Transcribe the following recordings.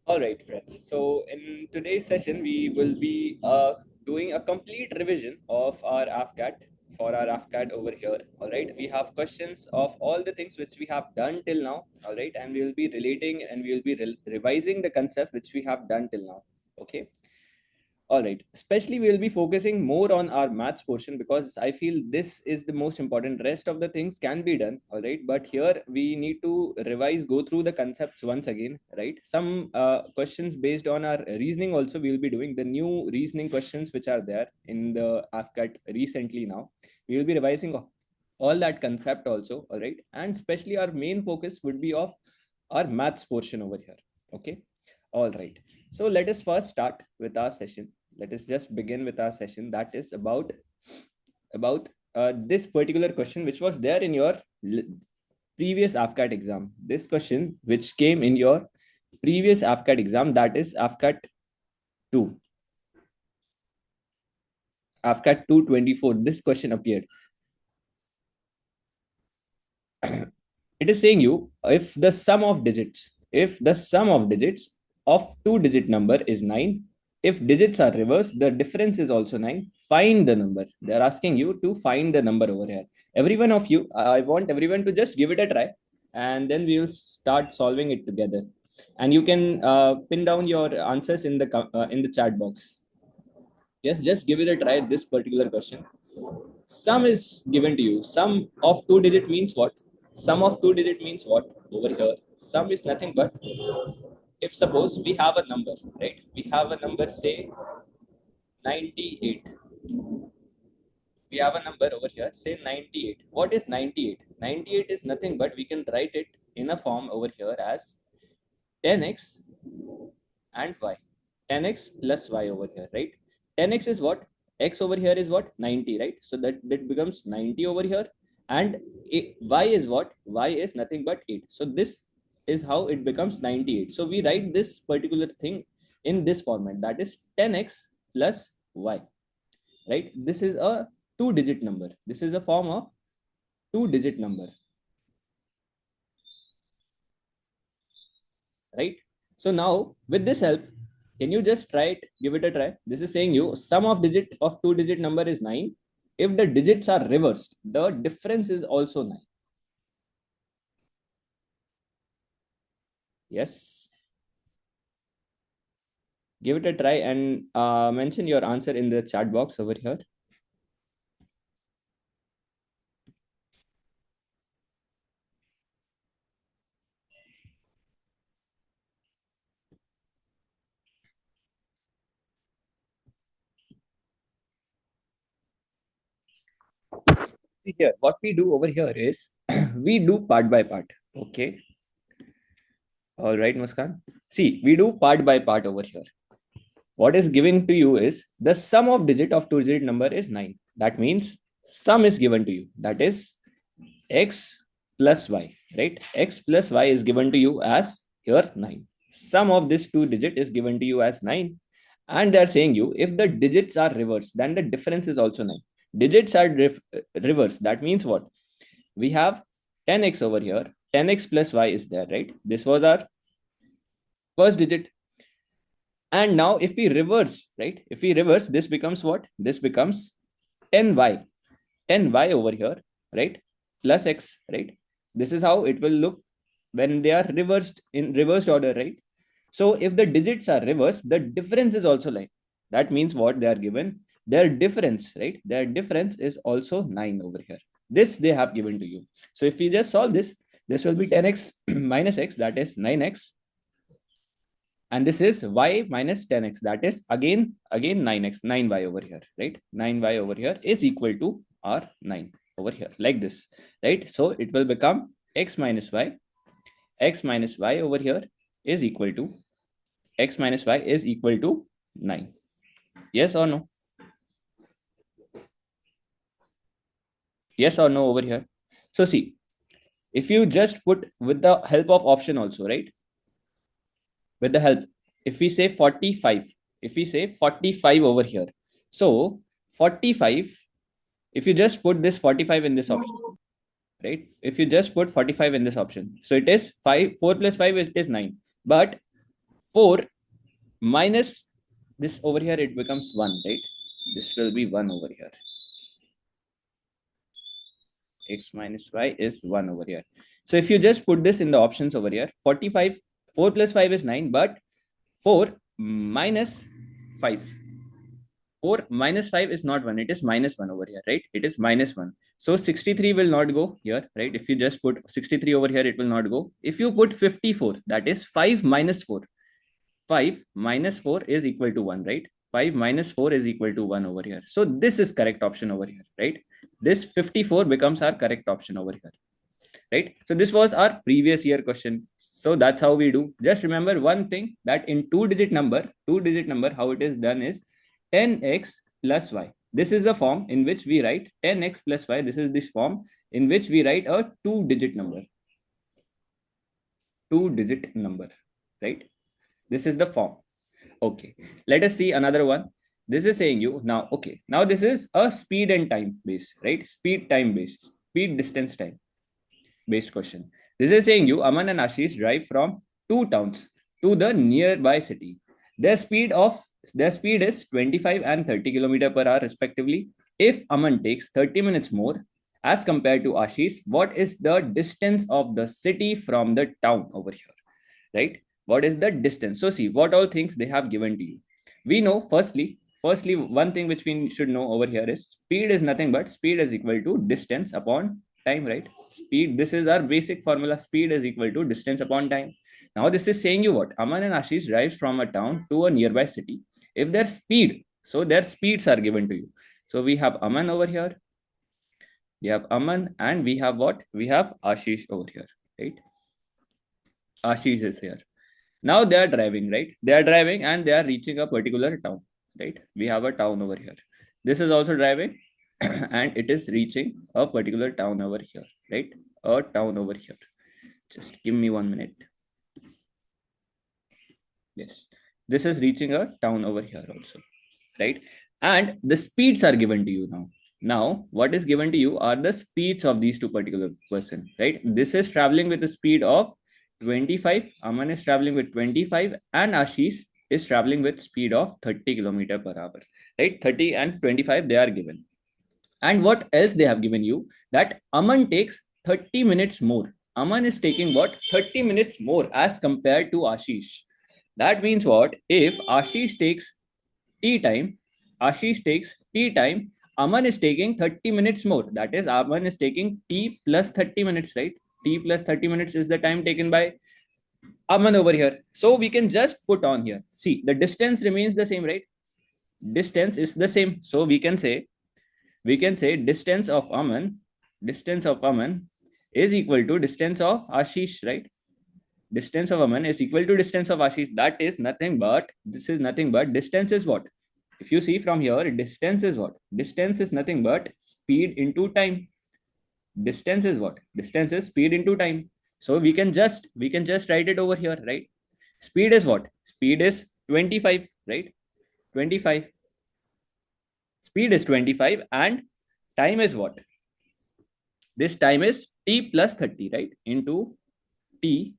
All right, friends. So in today's session, we will be doing a complete revision of our AFCAT for our AFCAT over here. All right. We have questions of all the things which we have done till now. All right. And we will be relating and we will be revising the concept which we have done till now. Okay. All right. Especially, we will be focusing more on our maths portion because I feel this is the most important. Rest of the things can be done. All right. But here we need to revise, go through the concepts once again. Right. Some questions based on our reasoning also we will be doing the new reasoning questions which are there in the AFCAT recently now. We will be revising all that concept also. All right. And especially our main focus would be of our maths portion over here. Okay. All right. So let us first start with our session. Let us just begin with our session that is about this particular question which was there in your previous AFCAT exam. This question which came in your previous AFCAT exam, that is AFCAT 2. AFCAT 224. This question appeared. It is saying you if the sum of digits, of two-digit number is 9, if digits are reversed, the difference is also 9. Find the number. They are asking you to find the number over here. Every one of you, I want everyone to just give it a try, and then we will start solving it together. And you can pin down your answers in the chat box. Yes, just give it a try. This particular question. Sum is given to you. Sum of two-digit means what? Sum of two-digit means what? Over here, sum is nothing but if suppose we have a number, right? We have a number, say 98. We have a number over here, say 98. What is 98? 98 is nothing but we can write it in a form over here as 10x and y. 10x plus y over here, right? 10x is what? X over here is what? 90, right? So that becomes 90 over here. And y is what? Y is nothing but 8. So this is how it becomes 98. So we write this particular thing in this format, that is 10x plus y, right? This is a two-digit number. This is a form of two-digit number, right? So now with this help, can you just try it? Give it a try. This is saying you sum of digit of two-digit number is 9. If the digits are reversed, the difference is also 9. Yes. Give it a try and mention your answer in the chat box over here. See here, what we do over here is we do part by part. Okay. All right, Muskan. See, we do part by part over here. What is given to you is the sum of digit of two-digit number is 9. That means sum is given to you. That is x plus y, right? X plus y is given to you as here 9. Sum of this two digit is given to you as 9. And they're saying you if the digits are reversed, then the difference is also 9. Digits are reversed. That means what? We have 10x over here. 10x plus y is there, right? This was our first digit. And now if we reverse, right? If we reverse, this becomes what? This becomes 10y. 10y over here, right? Plus x, right? This is how it will look when they are reversed in reversed order, right? So if the digits are reversed, the difference is also like that means what they are given, their difference, right? Their difference is also 9 over here. This they have given to you. So if we just solve this, this will be 10x minus x, that is 9x. And this is y minus 10x, that is again 9x, 9y over here, right? 9y over here is equal to our 9 over here, like this, right? So it will become x minus y over here is equal to x minus y is equal to 9. Yes or no? Yes or no over here? So see, if you just put with the help of option also, right? With the help, if we say 45, if we say 45 over here, so 45, if you just put this 45 in this option, right? If you just put 45 in this option, so it is 5, 4 plus 5, it is 9. But 4 minus this over here, it becomes 1, right? This will be 1 over here. X minus y is 1 over here. So if you just put this in the options over here, 45, 4 plus 5 is 9, but 4 minus 5. 4 minus 5 is not 1, it is minus 1 over here, right? It is minus 1. So 63 will not go here, right? If you just put 63 over here, it will not go. If you put 54, that is 5 minus 4. 5 minus 4 is equal to 1, right? 5 minus 4 is equal to 1 over here. So this is correct option over here, right? This 54 becomes our correct option over here, right? So this was our previous year question. So that's how we do. Just remember one thing, that in two-digit number, how it is done is 10x plus y. This is the form in which we write 10x plus y. This is this form in which we write a two-digit number. Two-digit number, right? This is the form. Okay, let us see another one. This is saying you now, okay, now this is a speed and time based, right? Speed time based, speed distance time based question. This is saying you, Aman and Ashish drive from two towns to the nearby city. Their speed is 25 and 30 km per hour respectively. If Aman takes 30 minutes more as compared to Ashish, what is the distance of the city from the town over here, right? What is the distance? So see what all things they have given to you. We know firstly one thing which we should know over here is speed is nothing but speed is equal to distance upon time, right? Speed, this is our basic formula. Speed is equal to distance upon time. Now this is saying you what? Aman and Ashish drives from a town to a nearby city. If their speed, so their speeds are given to you. So we have Aman over here. We have Aman and we have what? We have Ashish over here, right? Ashish is here. Now they are driving, right? They are driving and they are reaching a particular town, right? We have a town over here. This is also driving and it is reaching a particular town over here, right? A town over here. Just give me 1 minute. Yes, this is reaching a town over here also, right? And the speeds are given to you now. Now, what is given to you are the speeds of these two particular person, right? This is traveling with the speed of 25. Aman is traveling with 25 and Ashish is traveling with speed of 30 km per hour, right? 30 and 25 they are given. And what else they have given you? That Aman takes 30 minutes more. Aman is taking what? 30 minutes more as compared to Ashish. That means what? If Ashish takes tea time, Aman is taking 30 minutes more. That is, Aman is taking t plus 30 minutes, right? T plus 30 minutes is the time taken by Aman over here. So we can just put on here. See, the distance remains the same, right? Distance is the same. So we can say distance of Aman is equal to distance of Ashish, right? Distance of Aman is equal to distance of Ashish. That is nothing but, this is nothing but, distance is what? If you see from here, distance is what? Distance is nothing but speed into time. Distance is what? Distance is speed into time. So we can just write it over here, right? Speed is what? Speed is 25, right? 25. Speed is 25 and time is what? This time is t plus 30, right? Into t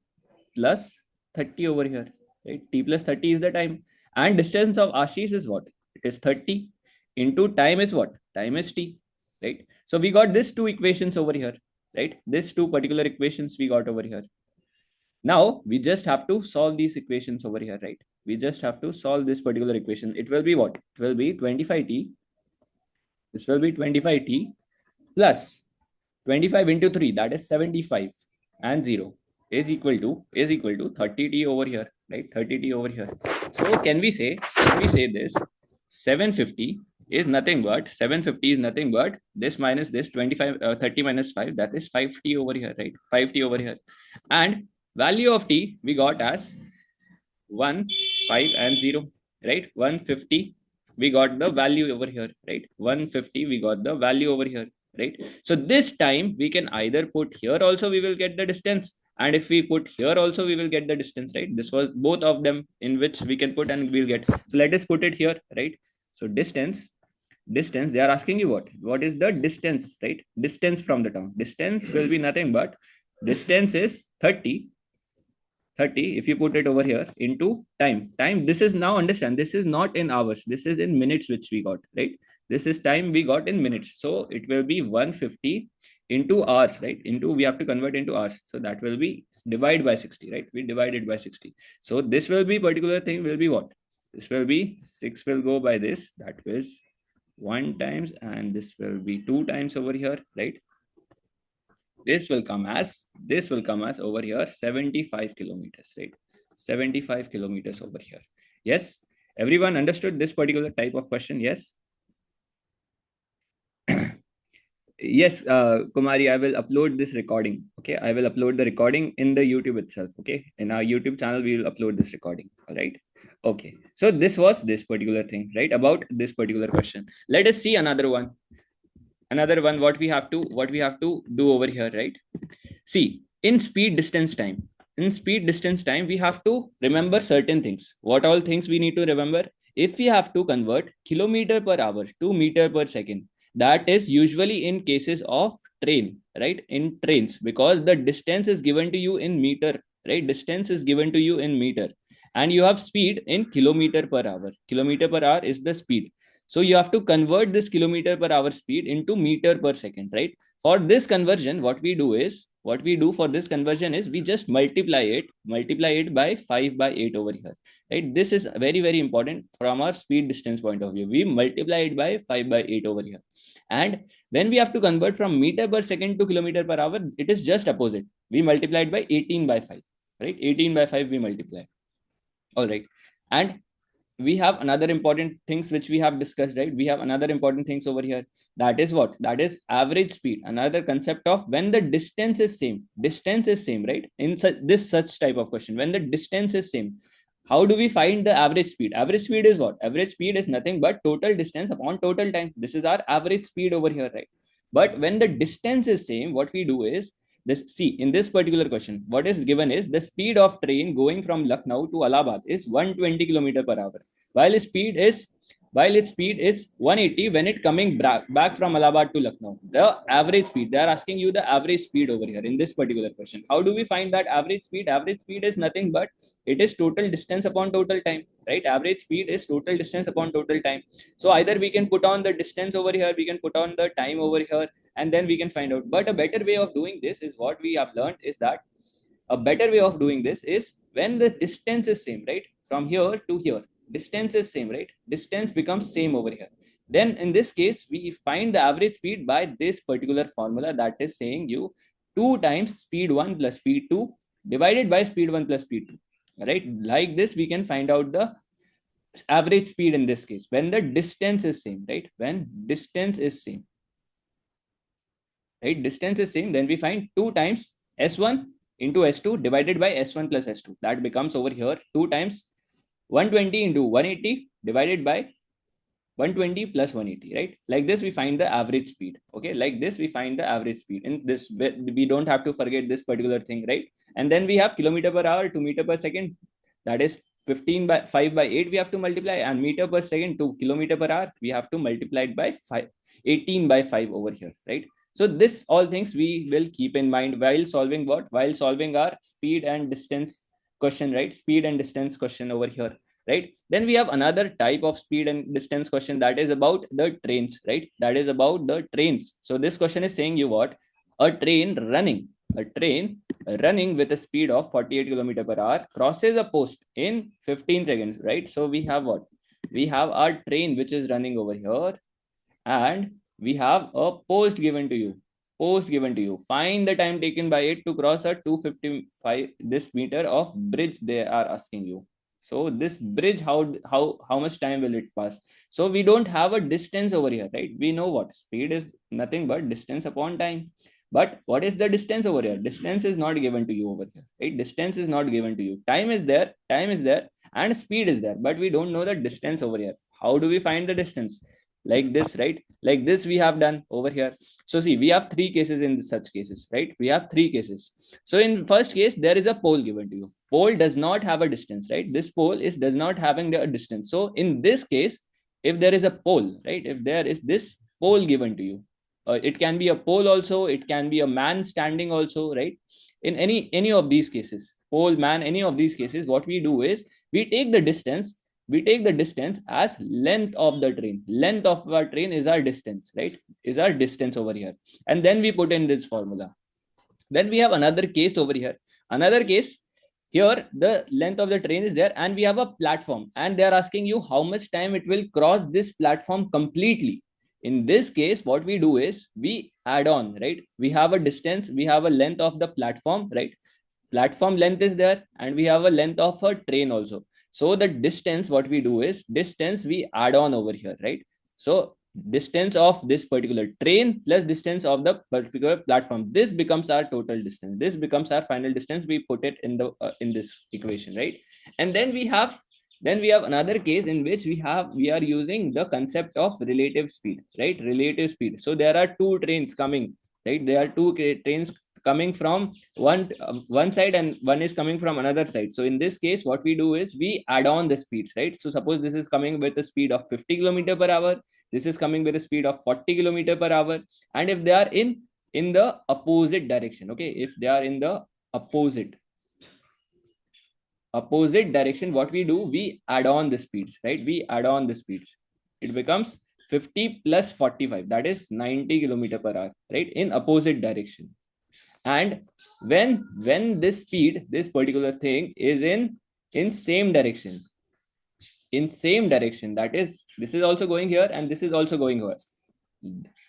plus 30 over here, right? T plus 30 is the time. And distance of Ashish is what? It is 30 into time is what? Time is t, right? So we got these two equations over here, right? These two particular equations we got over here. Now we just have to solve these equations over here, right? We just have to solve this particular equation. It will be what? It will be 25t. This will be 25t plus 25 into 3, that is 75, and 0 is equal to 30t over here, right? 30t over here. So can we say this 750 is nothing but this minus this 25 30 minus 5, that is 5t over here, right? 5t over here. And value of t we got as 1, 5 and 0, right? 150 we got the value over here, right? 150 we got the value over here, right? So this time we can either put here also we will get the distance, and if we put here also we will get the distance, right? This was both of them in which we can put and we'll get. So let us put it here, right? So distance, they are asking you what is the distance, right? Distance from the town. Distance will be nothing but distance is 30 30, if you put it over here into time, this is, now understand, this is not in hours, this is in minutes, which we got, right? This is time we got in minutes. So it will be 150 into hours, right? Into, we have to convert into hours. So that will be divide by 60, right? We divide it by 60. So this will be, particular thing will be what? This will be 6 will go by this, that is 1 times, and this will be 2 times over here, right? This will come as over here 75 kilometers, right? 75 kilometers over here. Yes, everyone understood this particular type of question? Yes. Yes, Kumari, I will upload this recording. Okay, I will upload the recording in the YouTube itself. Okay, in our YouTube channel, we will upload this recording. All right. Okay, so this was this particular thing, right? About this particular question. Let us see another one. Another one. What we have to do over here, right? See, in speed distance time, we have to remember certain things. What all things we need to remember? If we have to convert kilometer per hour to meter per second, that is usually in cases of train, right? In trains, because the distance is given to you in meter, right? Distance is given to you in meter, and you have speed in kilometer per hour. Kilometer per hour is the speed. So you have to convert this kilometer per hour speed into meter per second, right? For this conversion, what we do for this conversion is we just multiply it by 5 by 8 over here, right? This is very, very important from our speed distance point of view. We multiply it by 5 by 8 over here. And when we have to convert from meter per second to kilometer per hour, it is just opposite. We multiply it by 18 by 5, right? 18 by 5 we multiply. All right. And we have another important things which we have discussed, right? We have another important things over here. That is what? That is average speed. Another concept of when the distance is same, right? In such type of question, when the distance is same, how do we find the average speed? Average speed is what? Average speed is nothing but total distance upon total time. This is our average speed over here, right? But when the distance is same, what we do is this. See, in this particular question, what is given is the speed of train going from Lucknow to Allahabad is 120 kilometer per hour, while its speed is 180 when it coming back from Allahabad to Lucknow. The average speed, they are asking you the average speed over here in this particular question. How do we find that average speed? Average speed is nothing but it is total distance upon total time, right? Average speed is total distance upon total time. So either we can put on the distance over here, we can put on the time over here, and then we can find out. But a better way of doing this is what we have learned is that a better way of doing this is when the distance is same, right? From here to here, distance is same, right? Distance becomes same over here. Then in this case, we find the average speed by this particular formula that is saying you 2 times speed 1 plus speed 2 divided by speed 1 plus speed 2, right? Like this, we can find out the average speed in this case when the distance is same, right? When distance is same, right? Distance is same, then we find 2 times s1 into s2 divided by s1 plus s2. That becomes over here 2 times 120 into 180 divided by 120 plus 180, right? Like this, we find the average speed. Okay, like this, we find the average speed. In this, we don't have to forget this particular thing, right? And then we have kilometer per hour to meter per second. That is 15 by 5 by 8 we have to multiply, and meter per second to kilometer per hour we have to multiply it by 18 by 5 over here, right? So this all things we will keep in mind while solving what? While solving our speed and distance question, right? Speed and distance question over here, right? Then we have another type of speed and distance question that is about the trains, right? That is about the trains. So this question is saying you what? A train running with a speed of 48 kilometer per hour crosses a post in 15 seconds, right? So we have what? We have our train which is running over here, and we have a post given to you. Find the time taken by it to cross a 255 this meter of bridge they are asking you. So this bridge, how much time will it pass? So we don't have a distance over here, right? We know what speed is nothing but distance upon time. But what is the distance over here? Distance is not given to you over here, right? Distance is not given to you. Time is there, and speed is there, but we don't know the distance over here. How do we find the distance? Like this, right? Like this we have done over here. So see, we have 3 cases in such cases, right? We have 3 cases. So in first case, there is a pole given to you. Pole does not have a distance, right? This pole does not having a distance. So in this case, if there is a pole, right? If there is this pole given to you, it can be a pole also, it can be a man standing also, right? In any of these cases, pole, man, any of these cases, what we do is we take the distance as length of the train. Length of our train is our distance, right? Is our distance over here. And then we put in this formula. Then we have another case over here. Another case, here the length of the train is there and we have a platform, and they are asking you how much time it will cross this platform completely. In this case, what we do is we add on, right? We have a distance, we have a length of the platform, right? Platform length is there, and we have a length of a train also. So the distance, what we do is distance we add on over here, right? So distance of this particular train plus distance of the particular platform, this becomes our total distance, this becomes our final distance. We put it in the in this equation, right? And then we have another case in which we are using the concept of relative speed, right? Relative speed. So there are two trains coming, right? There are two trains coming from one side and one is coming from another side. So in this case, what we do is we add on the speeds, right? So suppose this is coming with a speed of 50 kilometer per hour, this is coming with a speed of 40 kilometer per hour, and if they are in the opposite direction, okay, if they are in the opposite direction, what we do, we add on the speeds, right? We add on the speeds. It becomes 50 plus 45, that is 90 kilometer per hour, right? In opposite direction. And when this speed, this particular thing is in same direction, that is, this is also going here and this is also going here.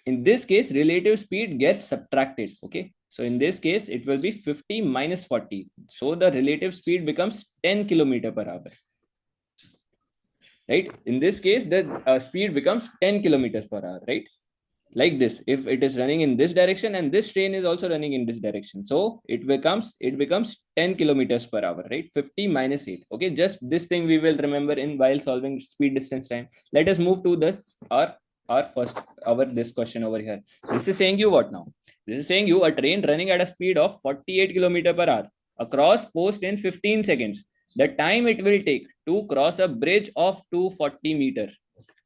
In this case, relative speed gets subtracted, okay? So in this case, it will be 50 minus 40. So the relative speed becomes 10 kilometer per hour, right? In this case, the speed becomes 10 kilometers per hour, right? Like this, if it is running in this direction and this train is also running in this direction, so it becomes 10 kilometers per hour, right? 50 minus 8. Okay, just this thing we will remember in while solving speed distance time. Let us move to this this question over here. This is saying you what now? This is saying you a train running at a speed of 48 kilometer per hour across post in 15 seconds. The time it will take to cross a bridge of 240 meters.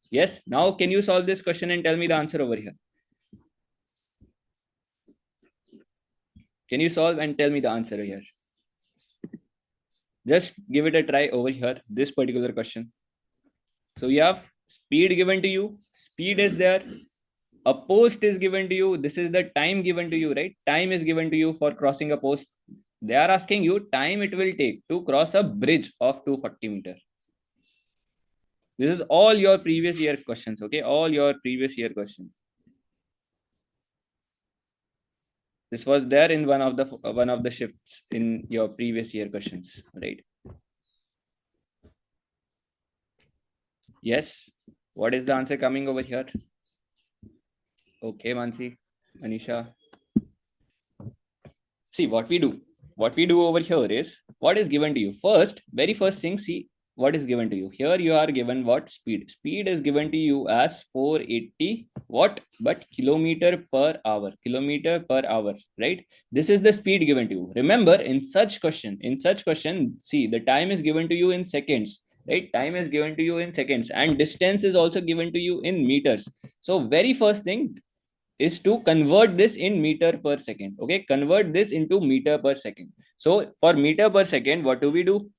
Yes, now can you solve this question and tell me the answer over here? Can you solve and tell me the answer here? Just give it a try over here, this particular question. So you have speed given to you, speed is there, a post is given to you, this is the time given to you, right? Time is given to you for crossing a post. They are asking you time it will take to cross a bridge of 240 meters. This is all your previous year questions, okay? All your previous year questions. This was there in one of the shifts in your previous year questions, right? Yes. What is the answer coming over here? Okay, Mansi, Manisha. See, what we do over here is what is given to you. Very first thing, see what is given to you. Here you are given what? Speed. Speed is given to you as 480 what? But kilometer per hour. Kilometer per hour, right? This is the speed given to you. Remember, in such question, see, the time is given to you in seconds, right? Time is given to you in seconds, and distance is also given to you in meters. So very first thing is to convert this in meter per second. Okay, convert this into meter per second. So for meter per second, what do?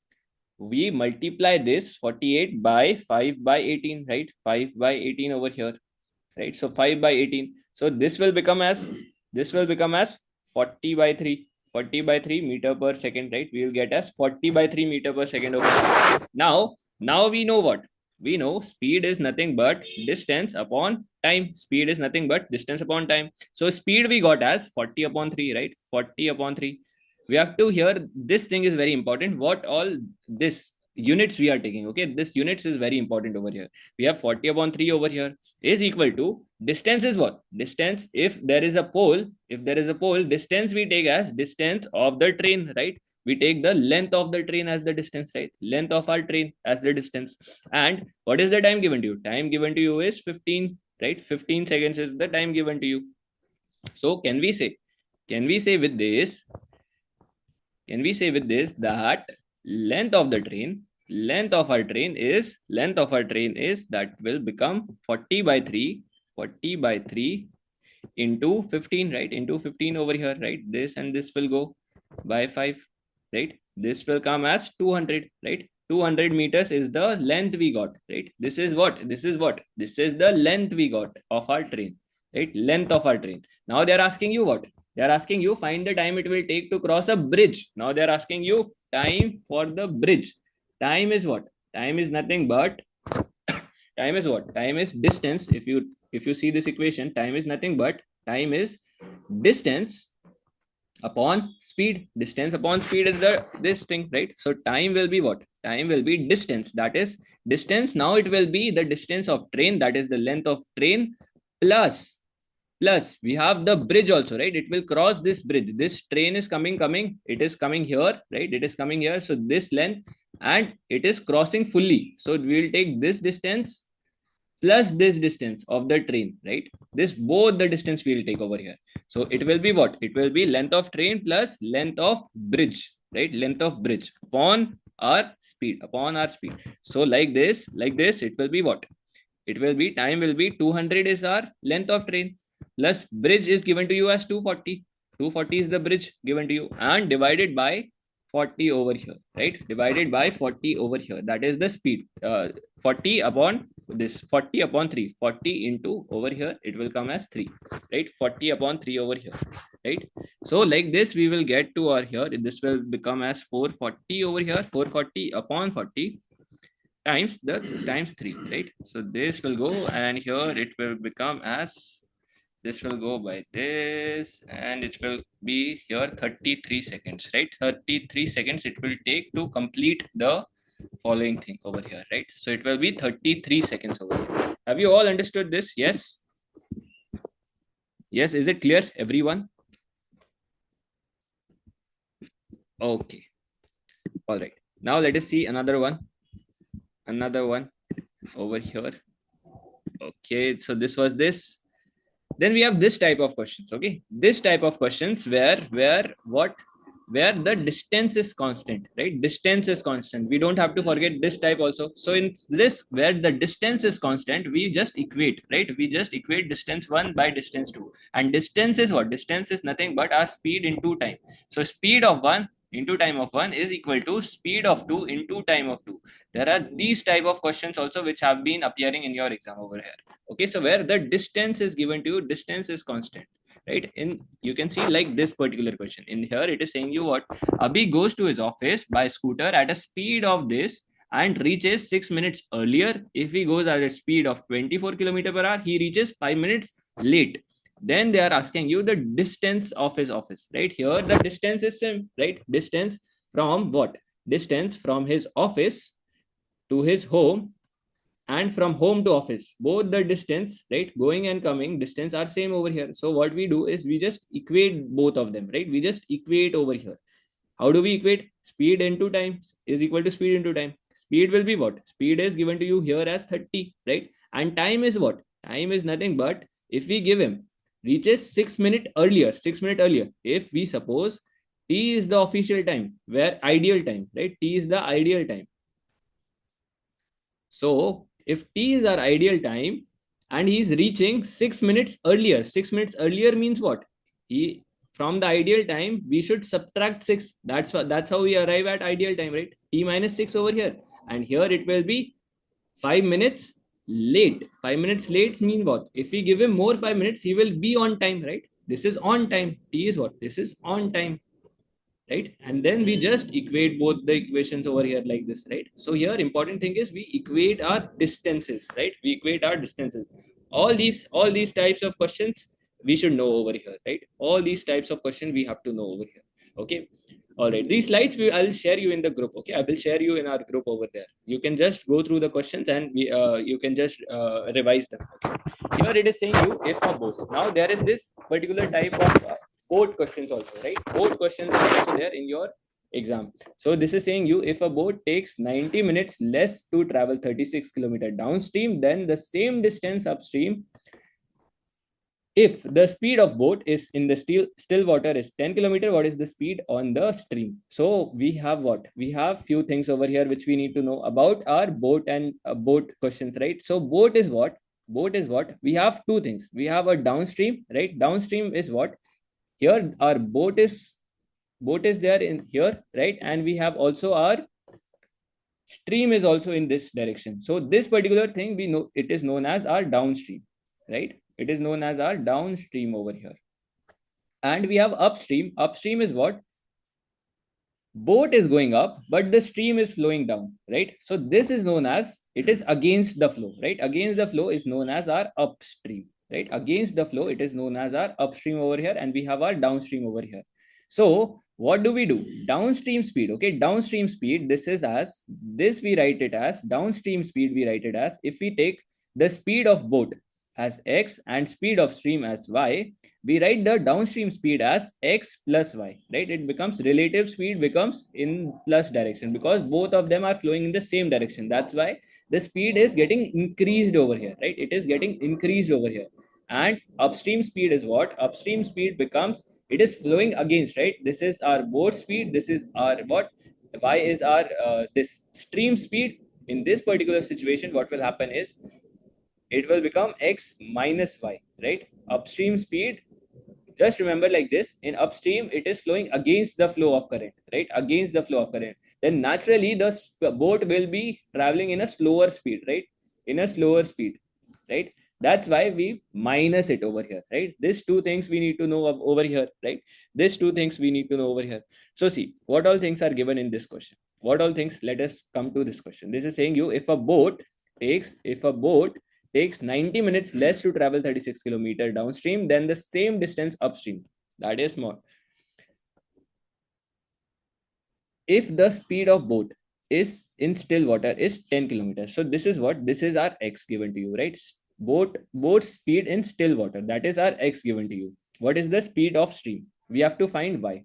We multiply this 48 by 5 by 18, right? 5 by 18 over here, right? So 5 by 18. So this will become as 40 by 3. 40 by 3 meter per second, right? We will get as 40 by 3 meter per second over here. Now we know what? We know speed is nothing but distance upon time. Speed is nothing but distance upon time. So speed we got as 40 upon 3, right? 40 upon 3. We have to hear this thing is very important. What all this units we are taking, okay? This units is very important over here. We have 40 upon 3 over here is equal to distance is what? Distance, if there is a pole, distance we take as distance of the train, right? We take the length of the train as the distance, right? Length of our train as the distance. And what is the time given to you? Time given to you is 15, right? 15 seconds is the time given to you. So can we say with this that length of our train is that will become 40 by 3 into 15, right? Into 15 over here, right? This and this will go by 5. right? This will come as 200, right? 200 meters is the length we got, right? This is what? This is what? This is the length we got of our train, right? Length of our train. Now they're asking you what? They're asking you find the time it will take to cross a bridge. Now they're asking you time for the bridge. Time is what? Time is nothing but time is what? Time is distance. If you see this equation, time is nothing but time is distance upon speed. Distance upon speed is the this thing, right? So time will be what? Time will be distance. That is distance. Now it will be the distance of train, that is the length of train, plus we have the bridge also, right? It will cross this bridge. This train is coming, it is coming here, right? It is coming here. So this length, and it is crossing fully. So we will take this distance plus this distance of the train, right? This both the distance we will take over here. So it will be what? It will be length of train plus length of bridge, right? Length of bridge upon our speed, So like this, it will be what? It will be time will be 200 is our length of train, plus bridge is given to you as 240. 240 is the bridge given to you, and divided by 40 over here, right? Divided by 40 over here. That is the speed. 40 upon this, 40 upon 3. 40 into over here, it will come as 3, right? 40 upon 3 over here, right? So like this, we will get to our here. This will become as 440 over here. 440 upon 40 times the times 3, right? So this will go, and here it will become as, this will go by this, and it will be here 33 seconds, right? 33 seconds it will take to complete the following thing over here, right? So it will be 33 seconds over here. Have you all understood this? Yes, is it clear, everyone? Okay, all right. Now let us see another one over here. Okay, so this was this. Then we have this type of questions. Okay, this type of questions where the distance is constant, right? Distance is constant. We don't have to forget this type also. So in this, where the distance is constant, we just equate, right? We just equate distance 1 by distance 2. And distance is what? Distance is nothing but our speed into time. So speed of 1 into time of 1 is equal to speed of 2 into time of 2. There are these type of questions also which have been appearing in your exam over here. Okay, so where the distance is given to you, distance is constant, right? In, you can see like this particular question in here, it is saying you what? Abhi goes to his office by scooter at a speed of this and reaches 6 minutes earlier. If he goes at a speed of 24 km per hour, he reaches 5 minutes late. Then they are asking you the distance of his office, right? Here the distance is same, right? Distance from what? Distance from his office to his home, and from home to office, both the distance, right, going and coming distance are same over here. So what we do is we just equate both of them, right? We just equate over here. How do we equate? Speed into time is equal to speed into time. Speed will be what? Speed is given to you here as 30, right? And time is what? Time is nothing but, if we give him reaches 6 minutes earlier, if we suppose t is the official time, where ideal time, right? T is the ideal time. So if t is our ideal time and he is reaching 6 minutes earlier, 6 minutes earlier means what? He, from the ideal time, we should subtract 6. That's how we arrive at ideal time, right? T minus 6 over here. And here it will be 5 minutes late. 5 minutes late means what? If we give him more 5 minutes, he will be on time, right? This is on time. T is what? This is on time, right? And then we just equate both the equations over here like this, right? So here important thing is we equate our distances, right? We equate our distances. All these types of questions we should know over here, right? All these types of questions we have to know over here. Okay, all right, these slides I'll share you in the group. Okay, I will share you in our group over there. You can just go through the questions and you can just revise them. Okay, here it is saying you if or both. Now there is this particular type of boat questions also, right? Boat questions are also there in your exam. So this is saying you if a boat takes 90 minutes less to travel 36 kilometer downstream than the same distance upstream, if the speed of boat is in the still water is 10 kilometer, what is the speed on the stream? So we have what? We have few things over here which we need to know about our boat and boat questions, right? So boat is what? We have two things. We have a downstream, right? Downstream is what? Here our boat is boat is there in here, right? And we have also our stream is also in this direction. So this particular thing, we know it is known as our downstream, right? It is known as our downstream over here. And we have upstream. Upstream is what? Boat is going up, but the stream is flowing down, right? So this is known as, it is against the flow, right? Against the flow is known as our upstream, right? Against the flow, it is known as our upstream over here, and we have our downstream over here. So what do we do? Downstream speed, okay? Downstream speed, this is as, this we write it as, downstream speed we write it as, if we take the speed of boat as x and speed of stream as y, we write the downstream speed as x plus y, right? It becomes, relative speed becomes in plus direction because both of them are flowing in the same direction. That's why the speed is getting increased over here, right? It is getting increased over here. And upstream speed is what? Upstream speed becomes, it is flowing against, right? This is our boat speed. This is our what? Y is our this stream speed. In this particular situation, what will happen is it will become x minus y, right? Upstream speed, just remember like this, in upstream it is flowing against the flow of current, right? Against the flow of current. Then naturally the boat will be traveling in a slower speed, right? In a slower speed, right? That's why we minus it over here, right? These two things we need to know over here, right? These two things we need to know over here. So see what all things are given in this question. What all things, let us come to this question. This is saying you, if a boat takes 90 minutes less to travel 36 kilometer downstream than the same distance upstream. That is more. If the speed of boat is in still water is 10 kilometers. So this is what? This is our x given to you, right? Boat speed in still water. That is our x given to you. What is the speed of stream? We have to find y.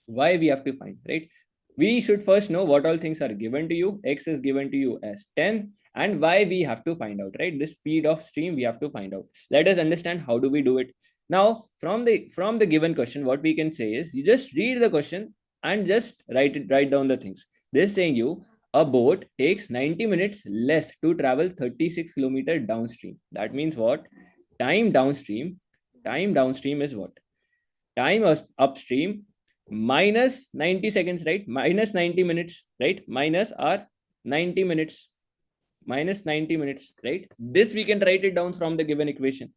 Y we have to find, right? We should first know what all things are given to you. X is given to you as 10 and y we have to find out, right? The speed of stream we have to find out. Let us understand how do we do it. Now from the given question, what we can say is you just read the question and just write down the things. This saying you, a boat takes 90 minutes less to travel 36 kilometer downstream. That means what? Time downstream is what? Time upstream minus 90 seconds, right? Minus 90 minutes, right? Minus our 90 minutes, minus 90 minutes, right? This we can write it down from the given equation.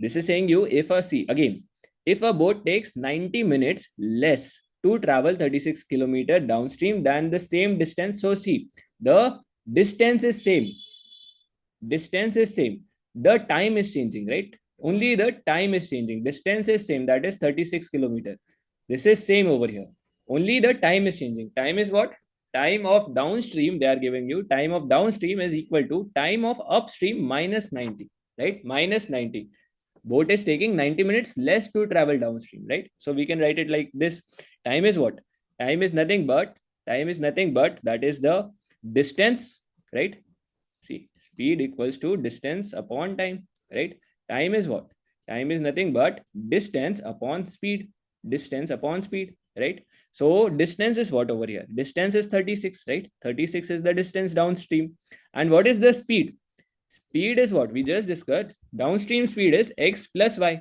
This is saying you, if a, see again, if a boat takes 90 minutes less to travel 36 kilometer downstream than the same distance. So see, the distance is same. Distance is same. The time is changing, right? Only the time is changing. Distance is same. That is 36 kilometer. This is same over here. Only the time is changing. Time is what? Time of downstream they are giving you. Time of downstream is equal to time of upstream minus 90, right? Minus 90. Boat is taking 90 minutes less to travel downstream, right? So we can write it like this. Time is what? Time is nothing but that is the distance, right? See, speed equals to distance upon time, right? Time is what? Time is nothing but distance upon speed. Distance upon speed, right? So distance is what over here? Distance is 36, right? 36 is the distance downstream. And what is the speed? Speed is what? We just discussed. Downstream speed is x plus y,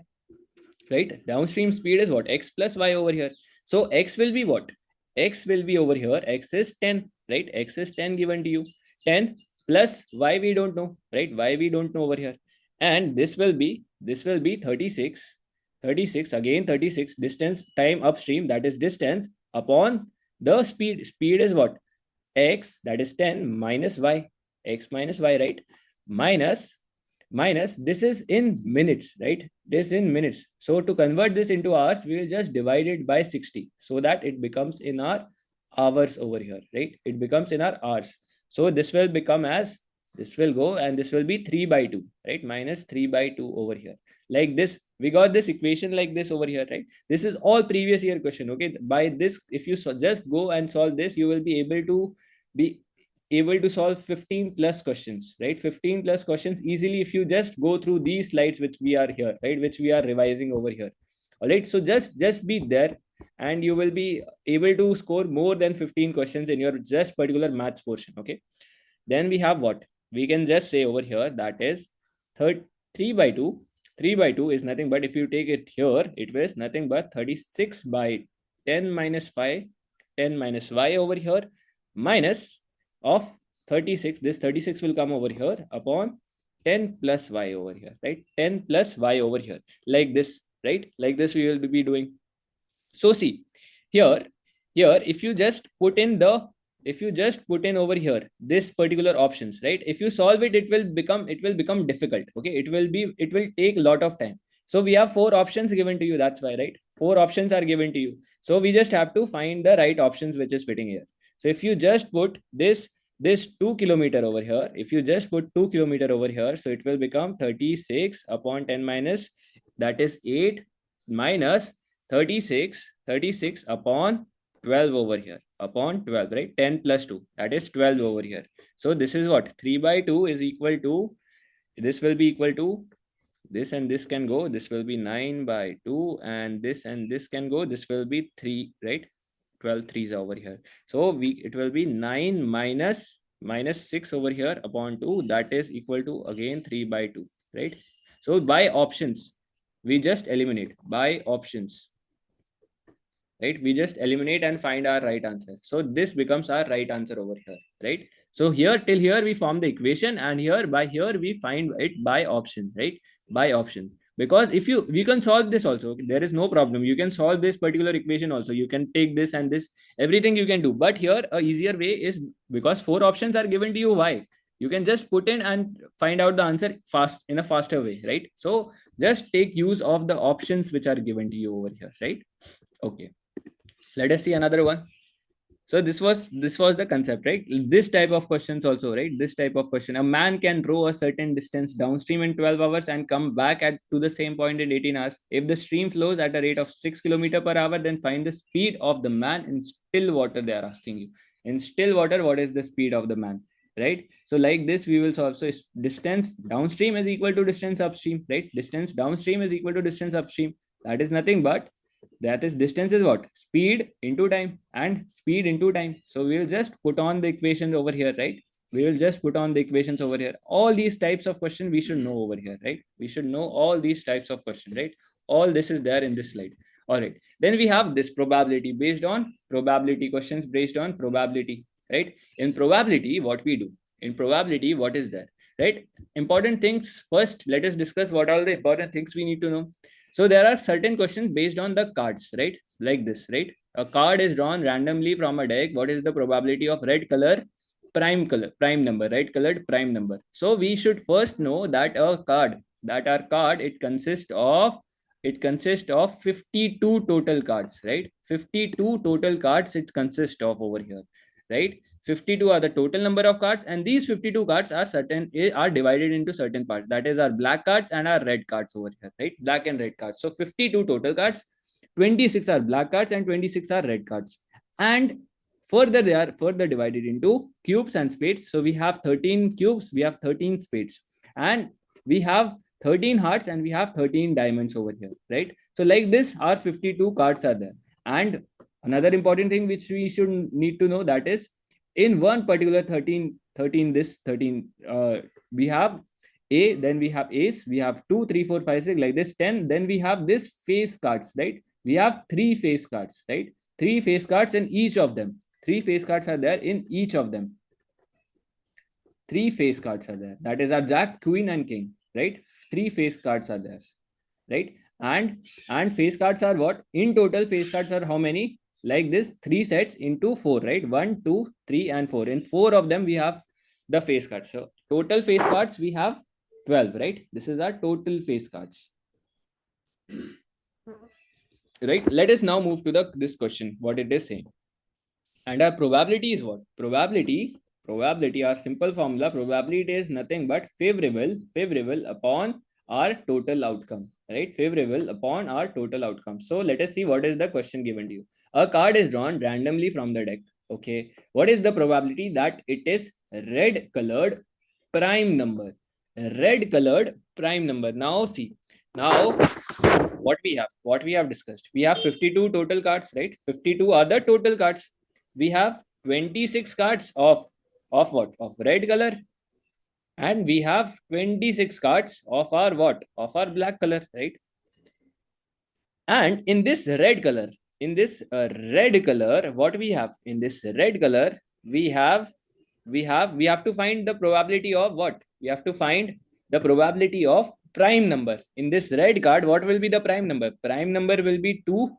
right? Downstream speed is what? X plus y over here. So x will be what? X will be over here. X is 10, right? X is 10 given to you. 10 plus y we don't know, right? Y we don't know over here. And this will be 36. 36 again, 36 distance time upstream, that is distance upon the speed. Speed is what? X, that is 10 minus y. X minus y, right? Minus this is in minutes, right? This in minutes. So to convert this into hours, we will just divide it by 60 so that it becomes in our hours over here, right? It becomes in our hours. So this will become as, this will go and this will be 3 by 2, right? Minus 3 by 2 over here. Like this, we got this equation like this over here, right? This is all previous year question, okay? By this, if you just go and solve this, you will be able to solve 15 plus questions, right? 15 plus questions easily if you just go through these slides which we are here, right? Which we are revising over here. All right, so just be there and you will be able to score more than 15 questions in your just particular maths portion. Okay, then we have what we can just say over here, that is 3 by 2. 3 by 2 is nothing but, if you take it here, it was nothing but 36 by 10 minus 5, 10 minus y over here, minus of 36. This 36 will come over here upon 10 plus y over here, right? 10 plus y over here, like this, right? Like this we will be doing. So see, here, if you just put in over here this particular options, right? If you solve it, it will become difficult. Okay, it will take a lot of time. So we have 4 options given to you. That's why, right? 4 options are given to you. So we just have to find the right options which is fitting here. So if you just put this 2 kilometer over here, if you just put 2 kilometer over here, so it will become 36 upon 10 minus, that is 8, minus 36 upon 12 over here, upon 12, right? 10 plus 2, that is 12 over here. So this is what? 3 by 2 is equal to, this will be equal to, this and this can go, this will be 9 by 2, and this can go, this will be 3, right? 12 threes over here. So it will be 9 minus 6 over here upon 2, that is equal to again 3 by 2, right? So by options, we just eliminate by options, right? We just eliminate and find our right answer. So this becomes our right answer over here, right? So here till here we form the equation, and here we find it by option, right? By option. Because if we can solve this also, there is no problem. You can solve this particular equation also. You can take this and this, everything you can do. But here a easier way is, because 4 options are given to you, why? You can just put in and find out the answer in a faster way, right? So just take use of the options which are given to you over here, right? Okay. Let us see another one. So this was the concept, right? This type of questions also, right? This type of question: a man can row a certain distance downstream in 12 hours and come back to the same point in 18 hours. If the stream flows at a rate of 6 kilometers per hour, then find the speed of the man in still water. They are asking you, in still water, what is the speed of the man, right? So like this we will solve. So distance downstream is equal to distance upstream, right? Distance downstream is equal to distance upstream. That is nothing but, that is, distance is what? Speed into time, and speed into time. So we will just put on the equations over here, right? We will just put on the equations over here. All these types of questions we should know over here, right? We should know all these types of questions, right? All this is there in this slide. All right, then we have this probability, based on probability, questions based on probability, right? In probability, what we do, in probability, what is there, right? Important things first, let us discuss what are the important things we need to know. So there are certain questions based on the cards, right? Like this, right? A card is drawn randomly from a deck. What is the probability of red color, prime number, red colored prime number? So we should first know that our card, it consists of 52 total cards, right? 52 total cards it consists of over here, right? 52 are the total number of cards, and these 52 cards are divided into certain parts. That is our black cards and our red cards over here, right? Black and red cards. So 52 total cards, 26 are black cards and 26 are red cards. And further, they are further divided into cubes and spades. So we have 13 cubes, we have 13 spades, and we have 13 hearts, and we have 13 diamonds over here, right? So like this, our 52 cards are there. And another important thing which we should need to know, that is, in one particular 13, we have a, then we have ace, we have 2, 3, 4, 5, 6, like this, 10. Then we have this face cards, right? We have 3 face cards, right? 3 face cards in each of them. 3 face cards are there in each of them. 3 face cards are there. That is our jack, queen, and king, right? 3 face cards are there, right? And face cards are what? In total, face cards are how many? Like this, 3 sets into 4, right? 1, 2, 3, and 4. In 4 of them, we have the face cards. So total face cards we have 12, right? This is our total face cards, right? Let us now move to this question, what it is saying. And our probability is what? Probability, our simple formula, probability is nothing but favorable upon our total outcome, right? Favorable upon our total outcome. So let us see what is the question given to you. A card is drawn randomly from the deck. Okay, what is the probability that it is red colored prime number? Red colored prime number. Now see, now what we have discussed, we have 52 total cards, right? 52 are the total cards. We have 26 cards of what? Of red color, and we have 26 cards of our what? Of our black color, right? And in this red color, red color, what we have in this red color, we have to find the probability of what? We have to find the probability of prime number. In this red card, what will be the prime number? Prime number will be 2.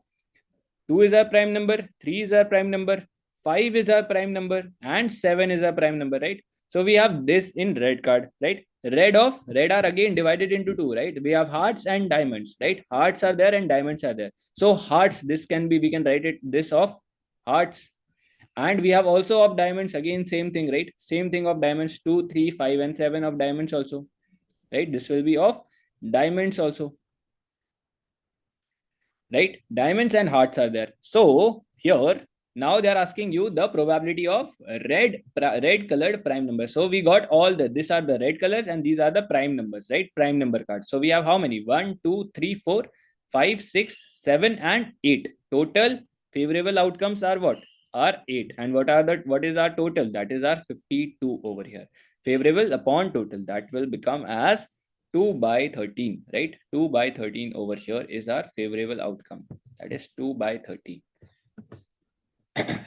2 is our prime number, 3 is our prime number, 5 is our prime number, and 7 is our prime number, right? So we have this in red card, right? Red are again divided into two, right? We have hearts and diamonds, right? Hearts are there and diamonds are there. So hearts, this can be, we can write it this of hearts. And we have also of diamonds, again same thing, right? Same thing of diamonds, 2, 3, 5, and 7 of diamonds also, right? This will be of diamonds also, right? Diamonds and hearts are there. So here, now they are asking you the probability of red colored prime number. So we got all these are the red colors and these are the prime numbers, right? Prime number cards. So we have how many? 1, 2, 3, 4, 5, 6, 7, and 8. Total favorable outcomes are what? Are 8. And what is our total? That is our 52 over here. Favorable upon total, that will become as 2 by 13, right? 2 by 13 over here is our favorable outcome. That is 2 by 13.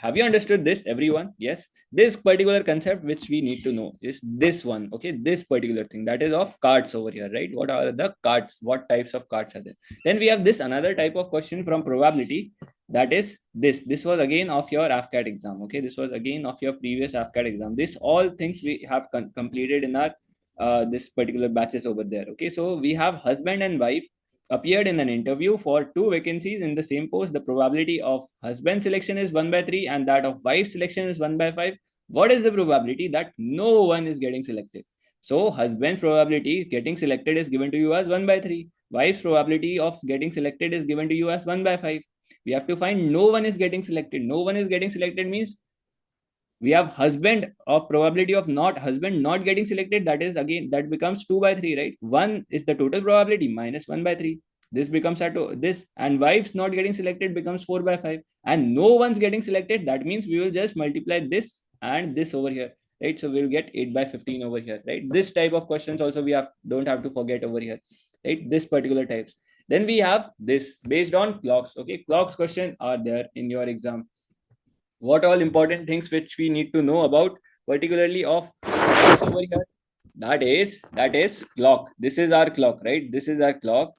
Have you understood this, everyone? Yes. This particular concept which we need to know is this one. Okay, this particular thing, that is of cards over here, right? What are the cards? What types of cards are there? Then we have this another type of question from probability. That is this. This was again of your AFCAT exam. Okay, this was again of your previous AFCAT exam. This all things we have completed in our this particular batches over there. Okay, so we have husband and wife appeared in an interview for 2 vacancies in the same post. The probability of husband selection is 1 by 3 and that of wife selection is 1 by 5. What is the probability that no one is getting selected? So husband's probability getting selected is given to you as 1 by 3. Wife's probability of getting selected is given to you as 1 by 5. We have to find no one is getting selected. No one is getting selected means we have husband of probability of husband not getting selected, that is again that becomes 2 by 3, right? 1 is the total probability minus 1 by 3. This becomes this, and wife's not getting selected becomes 4 by 5, and no one's getting selected, that means we will just multiply this and this over here, right? So we'll get 8 by 15 over here, right? This type of questions also we don't have to forget over here, right? This particular types. Then we have this based on clocks. Okay, clocks question are there in your exam. What all important things which we need to know about, particularly of over here? That is clock. This is our clock, right? This is our clock.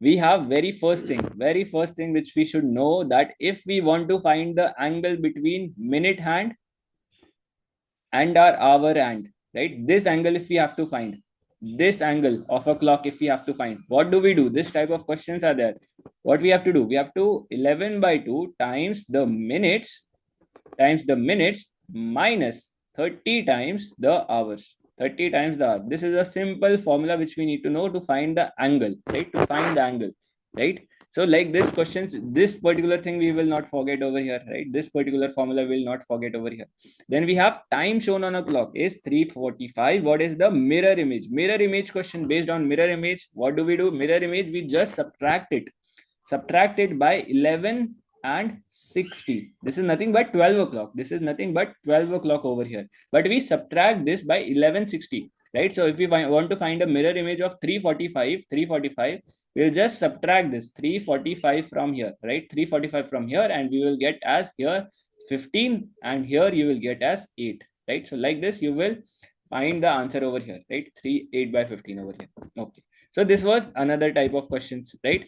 We have very first thing which we should know, that if we want to find the angle between minute hand and our hour hand, right? This angle, if we have to find this angle of a clock, if we have to find, what do we do? This type of questions are there. What we have to do? We have to 11 by 2 times the minutes minus 30 times the hours. 30 times the hour. This is a simple formula which we need to know to find the angle, right? To find the angle, right? So like this questions, this particular thing we will not forget over here, right? This particular formula will not forget over here. Then we have time shown on a clock is 3:45. What is the mirror image? Mirror image question. Based on mirror image, what do? Mirror image, we just subtract it by 11 and 60. This is nothing but 12 o'clock. This is nothing but 12 o'clock over here. But we subtract this by 1160, right? So if we want to find a mirror image of 345, we'll just subtract this 345 from here, right? 345 from here, and we will get as here 15, and here you will get as 8, right? So like this, you will find the answer over here, right? 8 by 15 over here. Okay. So this was another type of questions, right?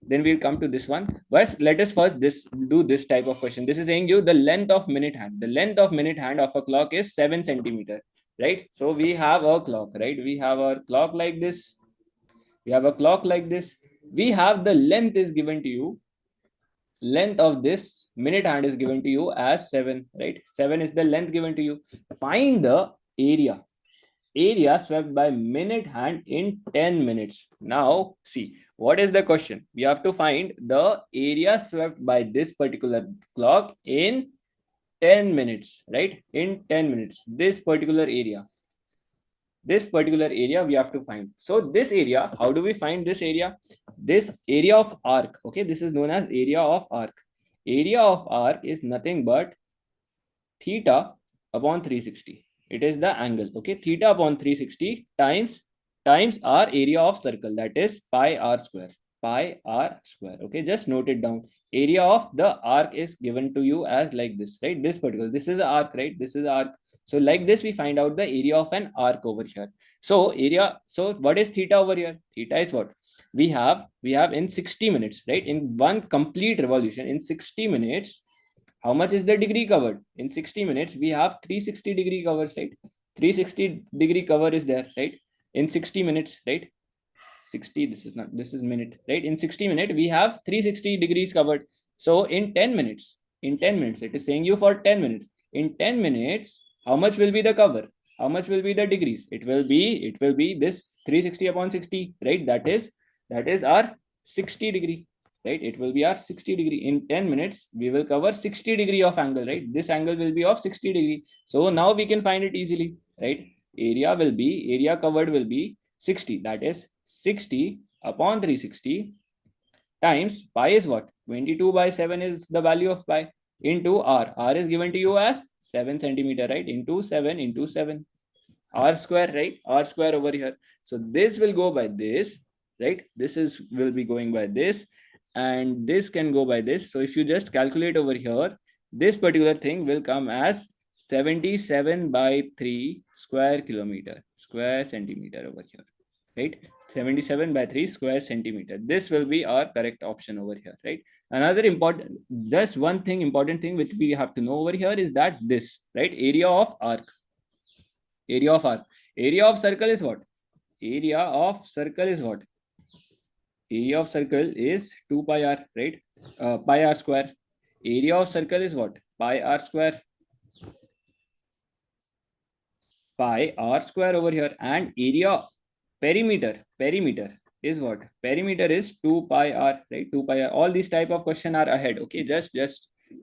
Then we'll come to this one. But let us first do this type of question. This is saying you the length of minute hand. The length of minute hand of a clock is 7 centimeter, right? So we have a clock, right? We have a clock like this. We have a clock like this. We have the length is given to you. Length of this minute hand is given to you as 7, right? 7 is the length given to you. Find the area swept by minute hand in 10 minutes. Now, see, what is the question? We have to find the area swept by this particular clock in 10 minutes, right? In 10 minutes, this particular area we have to find. So this area, how do we find this area? This area of arc, okay, this is known as area of arc. Area of arc is nothing but theta upon 360. It is the angle, okay? Theta upon 360 times our area of circle, that is pi r square. pi r square. Okay, just note it down. Area of the arc is given to you as like this, right? This particular, this is arc, right? This is arc. So like this, we find out the area of an arc over here. So area, so what is theta over here? Theta is what? We have in 60 minutes, right? In one complete revolution, in 60 minutes, how much is the degree covered? In 60 minutes, we have 360 degree covers, right? 360 degree cover is there, right? In 60 minutes, right? 60, this is not, this is minute, right? In 60 minutes, we have 360 degrees covered. So in 10 minutes, it is saying you for 10 minutes. In 10 minutes, how much will be the cover? How much will be the degrees? It will be this 360 upon 60, right? That is our 60 degree, right? It will be our 60 degree. In 10 minutes, we will cover 60 degree of angle, right? This angle will be of 60 degree. So now we can find it easily, right? Area covered will be 60. That is 60 upon 360 times pi is what? 22 by 7 is the value of pi into r. R is given to you as 7 centimeter, right? Into 7 r square, right? R square over here. So this will go by this, right? This is will be going by this, and this can go by this. So if you just calculate over here, this particular thing will come as 77 by 3 square centimeter over here, right? 77 by 3 square centimeter. This will be our correct option over here, right? Another important, just one thing, important thing which we have to know over here is that this, right? Area of arc. Area of arc. Area of circle is what? Area of circle is what? Area of circle is 2 pi r, right? Pi r square. Area of circle is what? Pi r square. Pi r square over here. And area perimeter is what? Perimeter is 2 pi r, right? 2 pi r. All these type of question are ahead. Okay, just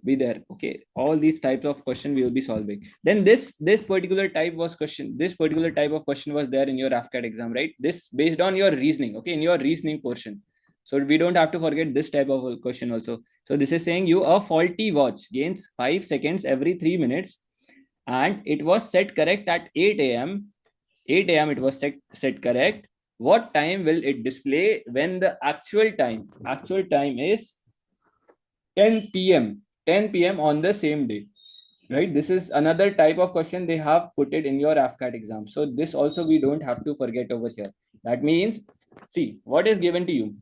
be there. Okay, all these types of question we will be solving. Then this particular type of question was there in your AFCAT exam, right? This based on your reasoning. Okay, in your reasoning portion. So we don't have to forget this type of question also. So this is saying you a faulty watch gains 5 seconds every 3 minutes, and it was set correct at 8 a.m. 8 a.m. it was set correct. What time will it display when the actual time is 10 p.m. 10 p.m. on the same day, right? This is another type of question they have put it in your AFCAT exam. So this also we don't have to forget over here. That means, see what is given to you.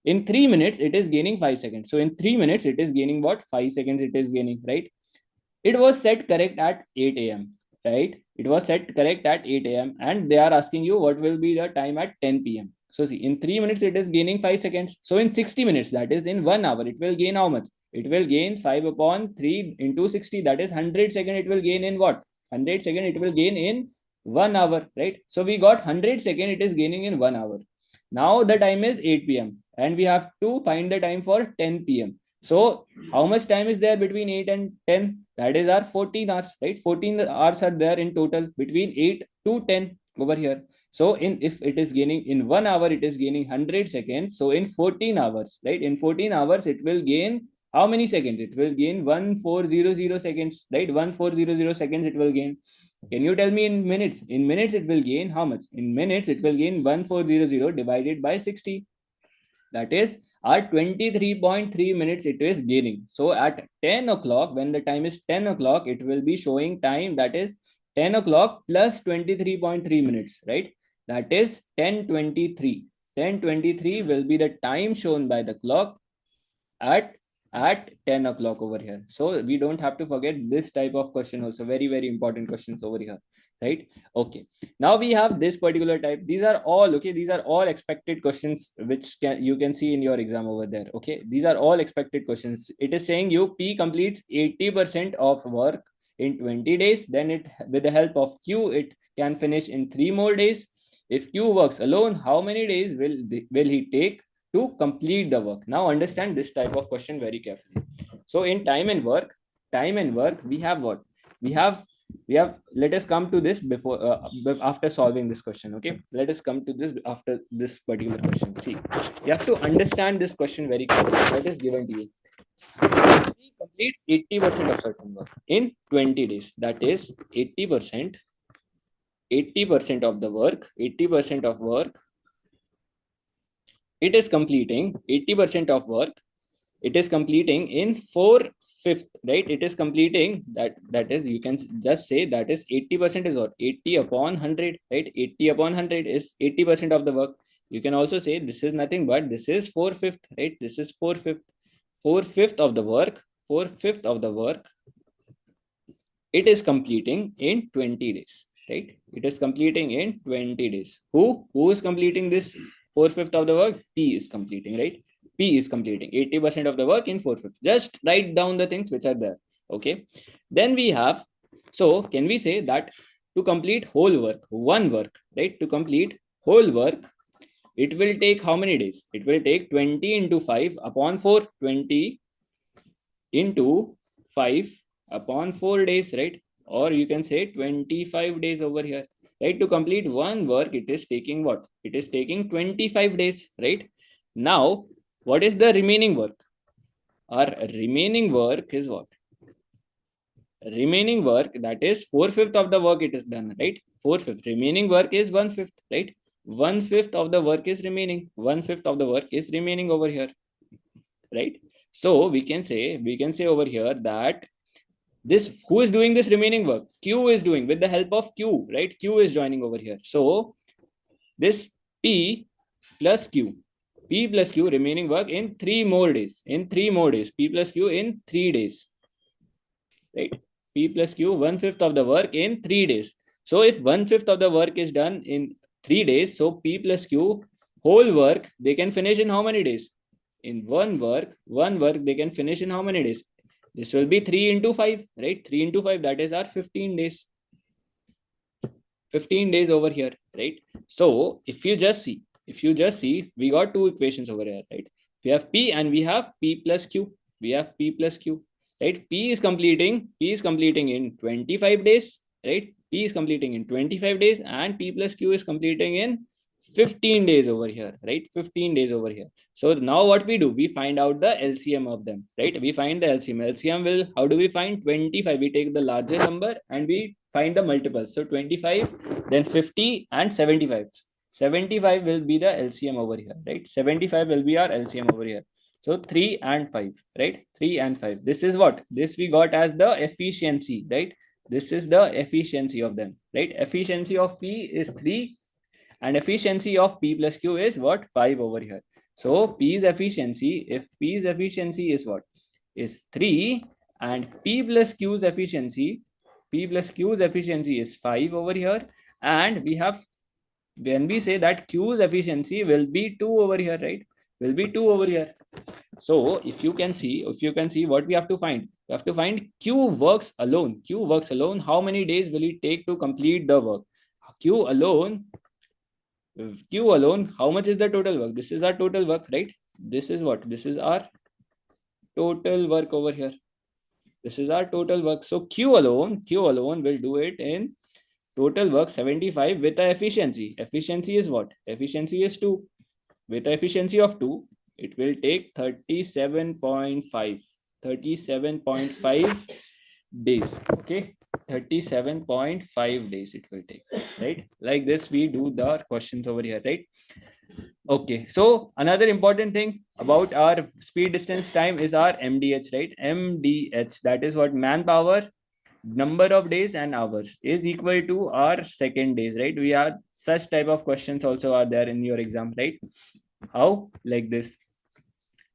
In 3 minutes, it is gaining 5 seconds. So in 3 minutes, it is gaining what? 5 seconds it is gaining, right? It was set correct at 8 a.m. right? It was set correct at 8 a.m. and they are asking you what will be the time at 10 p.m. So see, in 3 minutes, it is gaining 5 seconds. So in 60 minutes, that is in 1 hour, it will gain how much? It will gain 5 upon 3 into 60. That is 100 seconds. It will gain in what? 100 seconds. It will gain in 1 hour, right? So we got 100 seconds. It is gaining in 1 hour. Now the time is 8 p.m. and we have to find the time for 10 p.m. So how much time is there between 8 and 10? That is our 14 hours, right? 14 hours are there in total between 8 to 10 over here. So if it is gaining in 1 hour, it is gaining 100 seconds. So in 14 hours, right? In 14 hours, it will gain how many seconds? It will gain 1400 seconds, right? 1400 seconds it will gain. Can you tell me in minutes? In minutes, it will gain how much? In minutes, it will gain 1400 divided by 60. That is our 23.3 minutes it is gaining. So at 10 o'clock, when the time is 10 o'clock, it will be showing time that is 10 o'clock plus 23.3 minutes, right? That is 10:23. 10:23 will be the time shown by the clock at 10 o'clock over here. So we don't have to forget this type of question also. Very, very important questions over here, right? Okay, now we have this particular type. These are all okay. These are all expected questions which you can see in your exam over there. Okay, these are all expected questions. It is saying you P completes 80% of work in 20 days. Then it, with the help of Q, it can finish in 3 more days. If Q works alone, how many days will he take to complete the work? Now understand this type of question very carefully. So in time and work, we have what? We have, let us come to this before, after solving this question. Okay, let us come to this after this particular question. See, you have to understand this question very carefully. What is given to you? He completes 80% of certain work in 20 days. That is 80% of the work, 80% of work it is completing 80% of work. It is completing in 4/5, right? It is completing that is, you can just say that is 80% is what? 80 upon 100, right? 80 upon 100 is 80% of the work. You can also say this is nothing but this is 4/5, right? This is 4/5. 4/5 of the work, 4/5 of the work, it is completing in 20 days, right? It is completing in 20 days. Who is completing this 4/5 of the work? P is completing, right? P is completing 80% of the work in 4/5. Just write down the things which are there. Okay, then we have, so can we say that to complete whole work, one work, right? To complete whole work, it will take how many days? It will take 20 into 5 upon 4, 20 into 5 upon 4 days, right? Or you can say 25 days over here, right? To complete one work, it is taking what? It is taking 25 days, right? Now, what is the remaining work? Our remaining work is what? Remaining work, that is 4/5 of the work it is done, right? 4/5. Remaining work is 1/5, right? 1/5 of the work is remaining. 1/5 of the work is remaining over here, right? So we can say over here that this, who is doing this remaining work? Q is doing, with the help of Q, right? Q is joining over here. So this P plus Q, P plus Q remaining work in 3 more days. In 3 more days. P plus Q in 3 days, right? P plus Q 1/5 of the work in 3 days. So if 1/5 of the work is done in 3 days, so P plus Q whole work they can finish in how many days? In one work they can finish in how many days? This will be 3 into 5, right? 3 into 5, that is our 15 days. 15 days over here, right? So if you just see, we got two equations over here, right? We have P and we have P plus Q. We have P plus Q, right? P is completing in 25 days, right? P is completing in 25 days and P plus Q is completing in 15 days over here, right? 15 days over here. So now what we do? We find out the LCM of them, right? We find the LCM. LCM will, how do we find 25? We take the larger number and we find the multiples. So 25, then 50 and 75. 75 will be the LCM over here, right? 75 will be our LCM over here. So 3 and 5, right? 3 and 5. This is what? This we got as the efficiency, right? This is the efficiency of them, right? Efficiency of P is 3 and efficiency of P plus Q is what? 5 over here. So P's efficiency, if P's efficiency is what? Is 3 and P plus Q's efficiency is 5 over here, and we have, when we say that Q's efficiency will be 2 over here, right? Will be 2 over here. So if you can see what we have to find, we have to find Q works alone. How many days will it take to complete the work? Q alone, how much is the total work? This is our total work, right? This is what? This is our total work over here. This is our total work. So Q alone will do it in total work 75 with the efficiency. Efficiency is what? Efficiency is 2. With the efficiency of 2, it will take 37.5. 37.5 days. Okay. 37.5 days it will take, right? Like this we do the questions over here, right? Okay, so another important thing about our speed distance time is our MDH, right? MDH, that is what? Manpower, number of days and hours, is equal to our second days, right? We are, such type of questions also are there in your exam, right? How? Like this: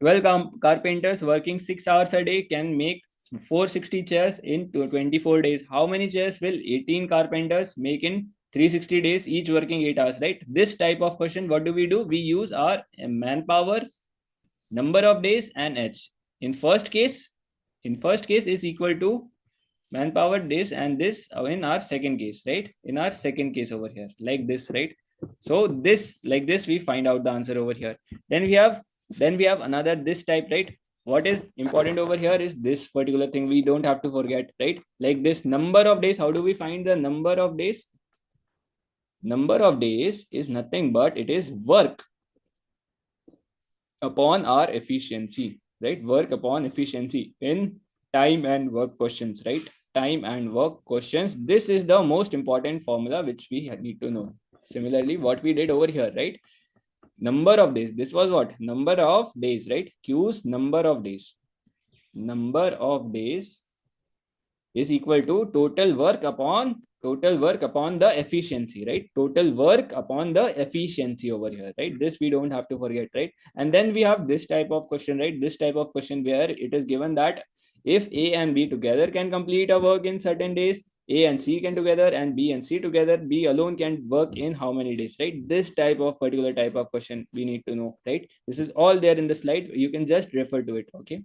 12 carpenters working 6 hours a day can make 460 chairs in 24 days. How many chairs will 18 carpenters make in 360 days, each working 8 hours, right? This type of question, what do? We use our manpower, number of days and H. In first case is equal to manpower, days, and this in our second case, right? In our second case over here, like this, right? So this, like this, we find out the answer over here. Then we have another this type, right? What is important over here is this particular thing we don't have to forget, right? Like this number of days. How do we find the number of days? Number of days is nothing but it is work upon our efficiency, right? Work upon efficiency in time and work questions, right? Time and work questions. This is the most important formula which we need to know. Similarly, what we did over here, right? Number of days. This was what? Number of days, right? Q's number of days. Number of days is equal to total work upon the efficiency, right? Total work upon the efficiency over here, right? This we don't have to forget, right? And then we have this type of question, right? This type of question where it is given that if A and B together can complete a work in certain days, A and C can together, and B and C together, B alone can work in how many days, right? This type of particular type of question we need to know, right? This is all there in the slide. You can just refer to it, okay?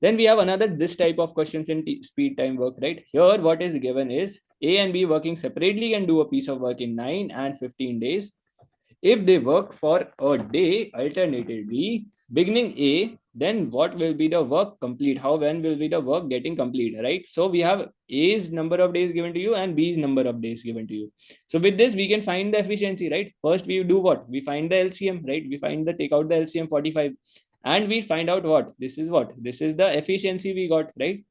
Then we have another this type of questions in speed time work, right? Here, what is given is A and B working separately can do a piece of work in 9 and 15 days. If they work for a day alternatively, beginning A, then what will be the work complete? When will be the work getting complete, right? So we have A's number of days given to you and B's number of days given to you. So with this, we can find the efficiency, right? First, we do what? We find the LCM, right? We find the take out the LCM 45 and we find out what? This is the efficiency we got, right?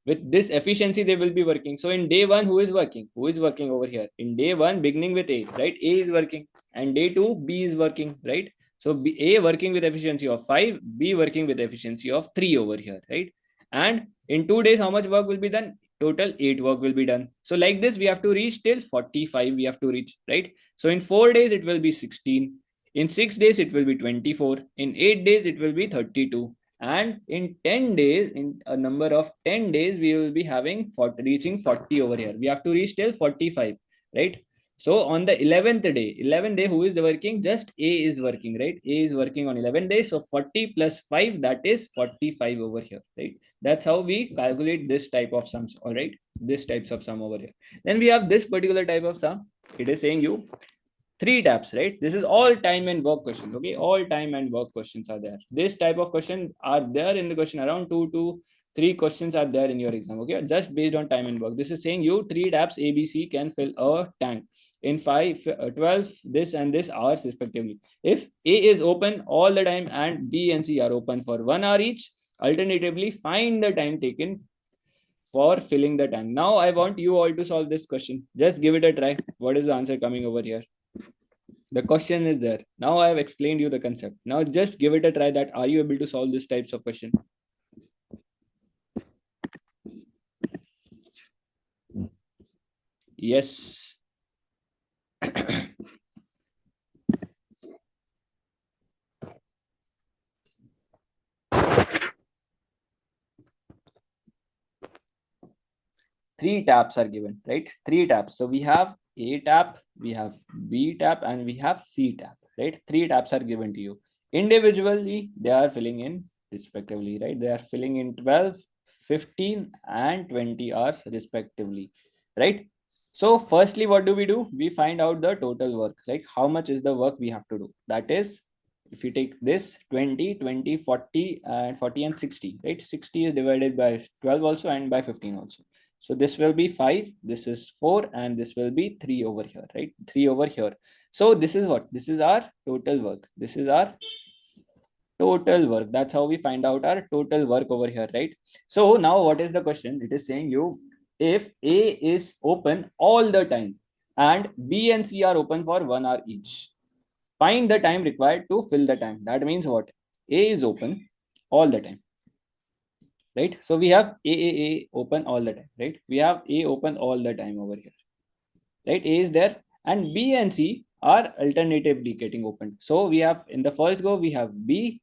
With this efficiency they will be working. So in day one, who is working over here? In day one, beginning with A, right? A is working, and day two, B is working, right? So A working with efficiency of 5, B working with efficiency of 3 over here, right? And in 2 days, how much work will be done? Total 8 work will be done. So like this, we have to reach till 45, we have to reach, right? So in 4 days it will be 16, in 6 days it will be 24, in 8 days it will be 32, and in 10 days, in a number of 10 days, we will be having reaching 40 over here. We have to reach till 45, right? So on the 11th day, who is working? Just A is working, right? A is working on 11 days. So 40 plus 5, that is 45 over here, right? That's how we calculate this type of sums, all right? This types of sum over here. Then we have this particular type of sum. It is saying you 3 tabs, right? This is all time and work questions, okay? All time and work questions are there. This type of questions are there in the question. Around 2 to 3 questions are there in your exam, okay? Just based on time and work. This is saying you 3 tabs A, B, C can fill a tank in 12 this and this hours respectively. If A is open all the time and B and C are open for 1 hour each, alternatively find the time taken for filling the tank. Now I want you all to solve this question. Just give it a try. What is the answer coming over here? The question is there. Now I have explained you the concept. Now just give it a try that are you able to solve these types of question? Yes. 3 tabs are given, right? 3 tabs. So we have A tab, we have B tab, and we have C tab, right? 3 tabs are given to you. Individually, they are filling in respectively, right? They are filling in 12, 15, and 20 hours respectively, right? So firstly, what do? We find out the total work, like how much is the work we have to do. That is, if you take this 20, 20, 40, and 40 and 60, right? 60 is divided by 12 also and by 15 also. So this will be 5, this is 4, and this will be 3 over here, right? 3 over here. So this is what? This is our total work. This is our total work. That's how we find out our total work over here, right? So now what is the question? It is saying you if A is open all the time and B and C are open for 1 hour each, find the time required to fill the tank. That means what? A is open all the time, right? So we have A open all the time, right? We have A open all the time over here, right? A is there and B and C are alternatively getting opened. So we have in the first go, we have B,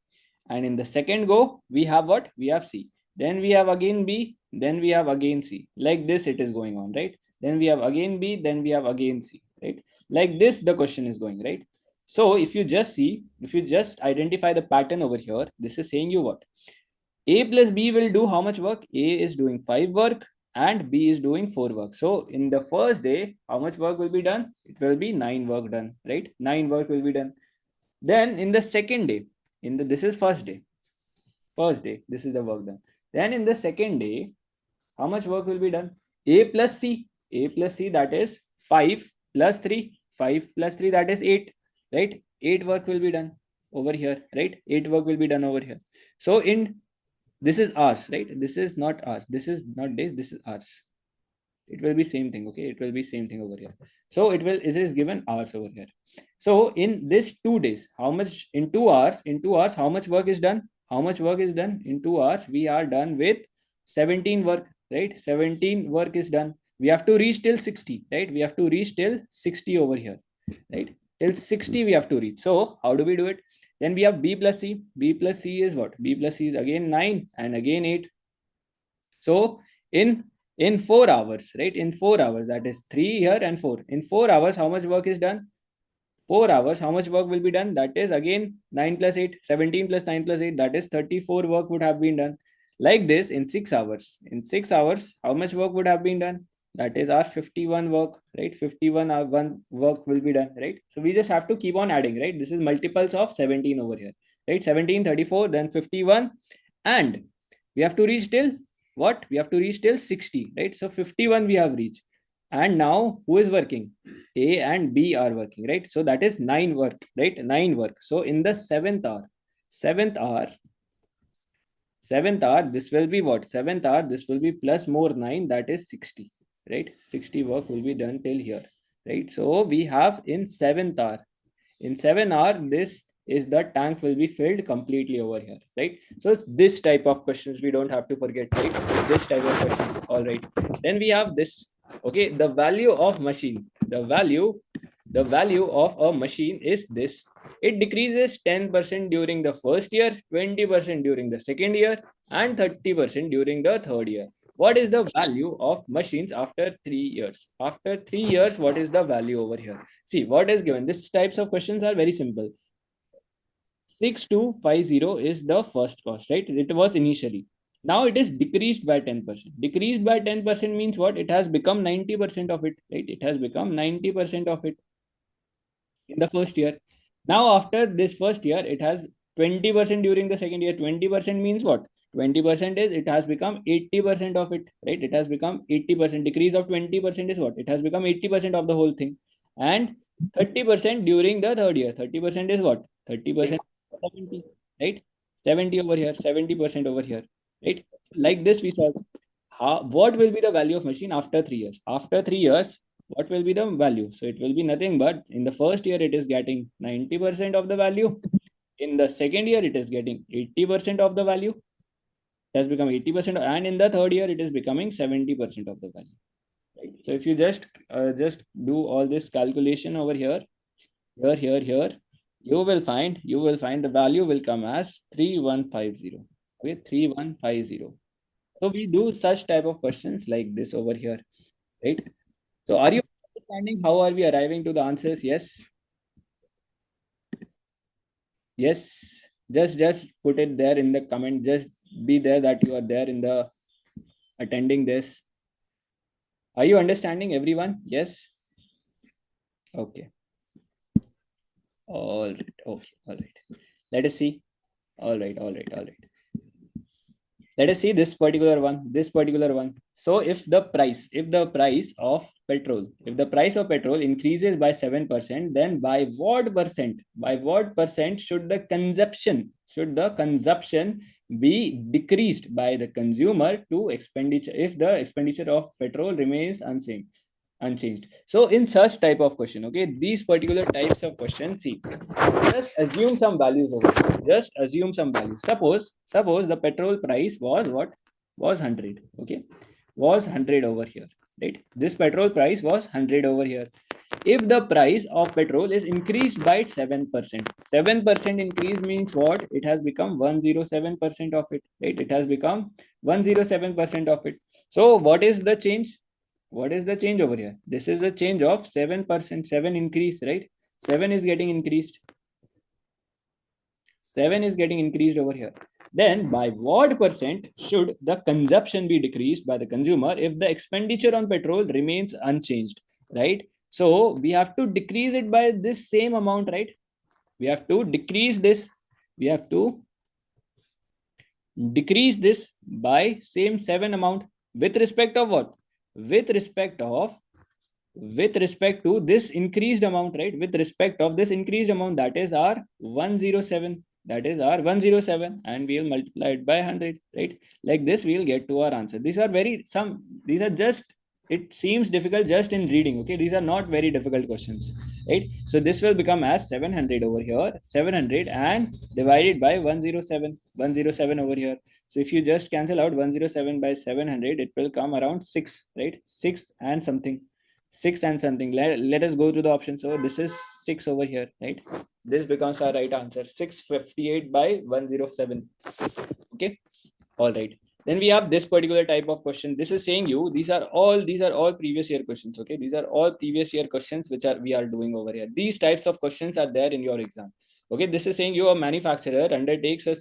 and in the second go, we have what? We have C. Then we have again B, then we have again C. Like this, it is going on, right? Then we have again B, then we have again C, right? Like this, the question is going, right? So if you just see, if you just identify the pattern over here, this is saying you what? A plus B will do how much work? A is doing 5 work and B is doing 4 work. So in the first day, how much work will be done? It will be 9 work done, right? 9 work will be done. Then in the second day, this is first day. First day, this is the work done. Then in the second day, how much work will be done? A plus C. A plus C, that is 5 plus 3. 5 plus 3, that is 8, right? 8 work will be done over here, right? 8 work will be done over here. So in this is ours, right? This is not ours. This is not days. This is ours. It will be same thing. Okay, it will be same thing over here. So it is given hours over here. So in this 2 days, how much in 2 hours? In 2 hours, how much work is done? How much work is done in 2 hours? We are done with 17 work, right? 17 work is done. We have to reach till 60, right? We have to reach till 60 over here, right? Till 60 we have to reach. So how do we do it? Then we have b plus c. B plus c is what? B plus c is again 9 and again 8. So in 4 hours, right? In 4 hours, that is 3 here and 4. In 4 hours, how much work is done? 4 hours, how much work will be done? That is again 9 plus 8, 17 plus 9 plus 8, that is 34 work would have been done. Like this in 6 hours. In 6 hours, how much work would have been done? That is our 51 work, right? 51 one work will be done, right? So we just have to keep on adding, right? This is multiples of 17 over here, right? 17, 34, then 51, and we have to reach till what? We have to reach till 60, right? So 51 we have reached. And now who is working? A and B are working, right? So that is 9 work, right? 9 work. So in the seventh hour, this will be what? Seventh hour, this will be plus more 9, that is 60, right? 60 work will be done till here, right? So we have in 7th hour, in 7 hour, this is the tank will be filled completely over here, right? So this type of questions we don't have to forget, right? This type of questions. All right. Then we have this. Okay, the value of machine. The value of a machine is this. It decreases 10% during the first year, 20% during the second year, and 30% during the third year. What is the value of machines after 3 years? After 3 years, what is the value over here? See, what is given? These types of questions are very simple. 6250 is the first cost, right? It was initially. Now it is decreased by 10%. Decreased by 10% means what? It has become 90% of it, right? It has become 90% of it in the first year. Now after this first year, it has 20% during the second year. 20% means what? 20% is it has become 80% of it, right? It has become 80%. Decrease of 20% is what? It has become 80% of the whole thing. And 30% during the third year. 30% is what? 30%, 70, right? 70 over here, 70% over here, right? Like this we saw. What will be the value of machine after 3 years? After 3 years, what will be the value? So it will be nothing but in the first year it is getting 90% of the value. In the second year it is getting 80% of the value. It has become 80%, and in the third year it is becoming 70% of the value. Right? So if you just do all this calculation over here, here, you will find the value will come as 3150. Okay, 3150. So we do such type of questions like this over here, right? So are you understanding how are we arriving to the answers? Yes. Yes. Just put it there in the comment. Just be there that you are there in the attending this. Are you understanding, everyone? Yes. Okay. All right. Okay. All right. Let us see. All right. Let us see this particular one. So if the price of petrol increases by 7%, then by what percent should the consumption be decreased by the consumer to expenditure if the expenditure of petrol remains unchanged? So in such type of question, okay, these particular types of questions, see, just assume some values over here. Just assume some values. Suppose the petrol price was what? Was 100. Okay, was 100 over here, right? This petrol price was 100 over here. If the price of petrol is increased by 7%, 7% increase means what? It has become 107% of it, right? It has become 107% of it. So what is the change? What is the change over here? This is the change of 7%, 7 increase, right? 7 is getting increased. 7 is getting increased over here. Then by what percent should the consumption be decreased by the consumer if the expenditure on petrol remains unchanged, right? So we have to decrease it by this same amount, right? We have to decrease this. We have to decrease this by same 7 amount with respect of what? With respect to this increased amount, right? With respect of this increased amount, that is our 107. That is our 107, and we'll multiply it by 100, right? Like this, we'll get to our answer. These are just it seems difficult just in reading. Okay, these are not very difficult questions, right? So this will become as 700 over here, 700 and divided by 107, 107 over here. So if you just cancel out 107 by 700, it will come around 6, right? 6 and something, 6 and something. Let us go to the option. So this is 6 over here, right? This becomes our right answer, 658 by 107. Okay, all right. Then we have this particular type of question. This is saying you, these are all previous year questions. Okay, these are all previous year questions which are we are doing over here. These types of questions are there in your exam. Okay, this is saying you, a manufacturer undertakes to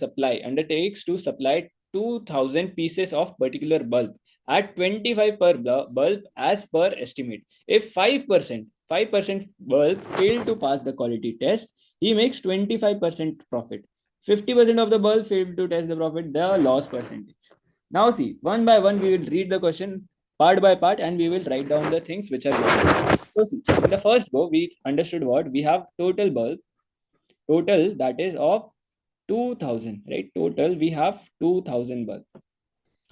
supply 2000 pieces of particular bulb at 25 per bulb as per estimate. If 5% bulb fail to pass the quality test, he makes 25% profit. 50% of the bulb failed to test the profit, the loss percentage. Now see, one by one, we will read the question part by part and we will write down the things which are given. So see, in the first go, we understood what? We have total bulb, total that is of 2000, right? Total, we have 2000 bulb,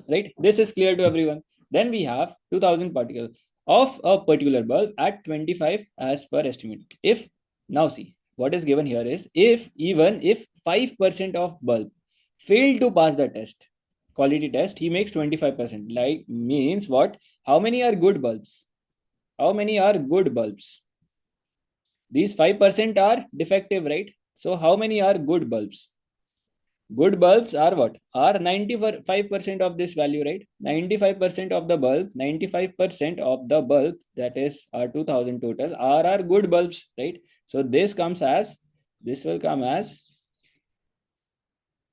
right? This is clear to everyone. Then we have 2000 particles of a particular bulb at 25 as per estimate. If, now see, what is given here is, if 5% of bulb fail to pass the test, quality test, he makes 25%. Like, means what? How many are good bulbs? How many are good bulbs? These 5% are defective, right? So how many are good bulbs? Good bulbs are what? Are 95% of this value, right? 95% of the bulb, 95% of the bulb, that is our 2000 total, are our good bulbs, right? So this comes as, this will come as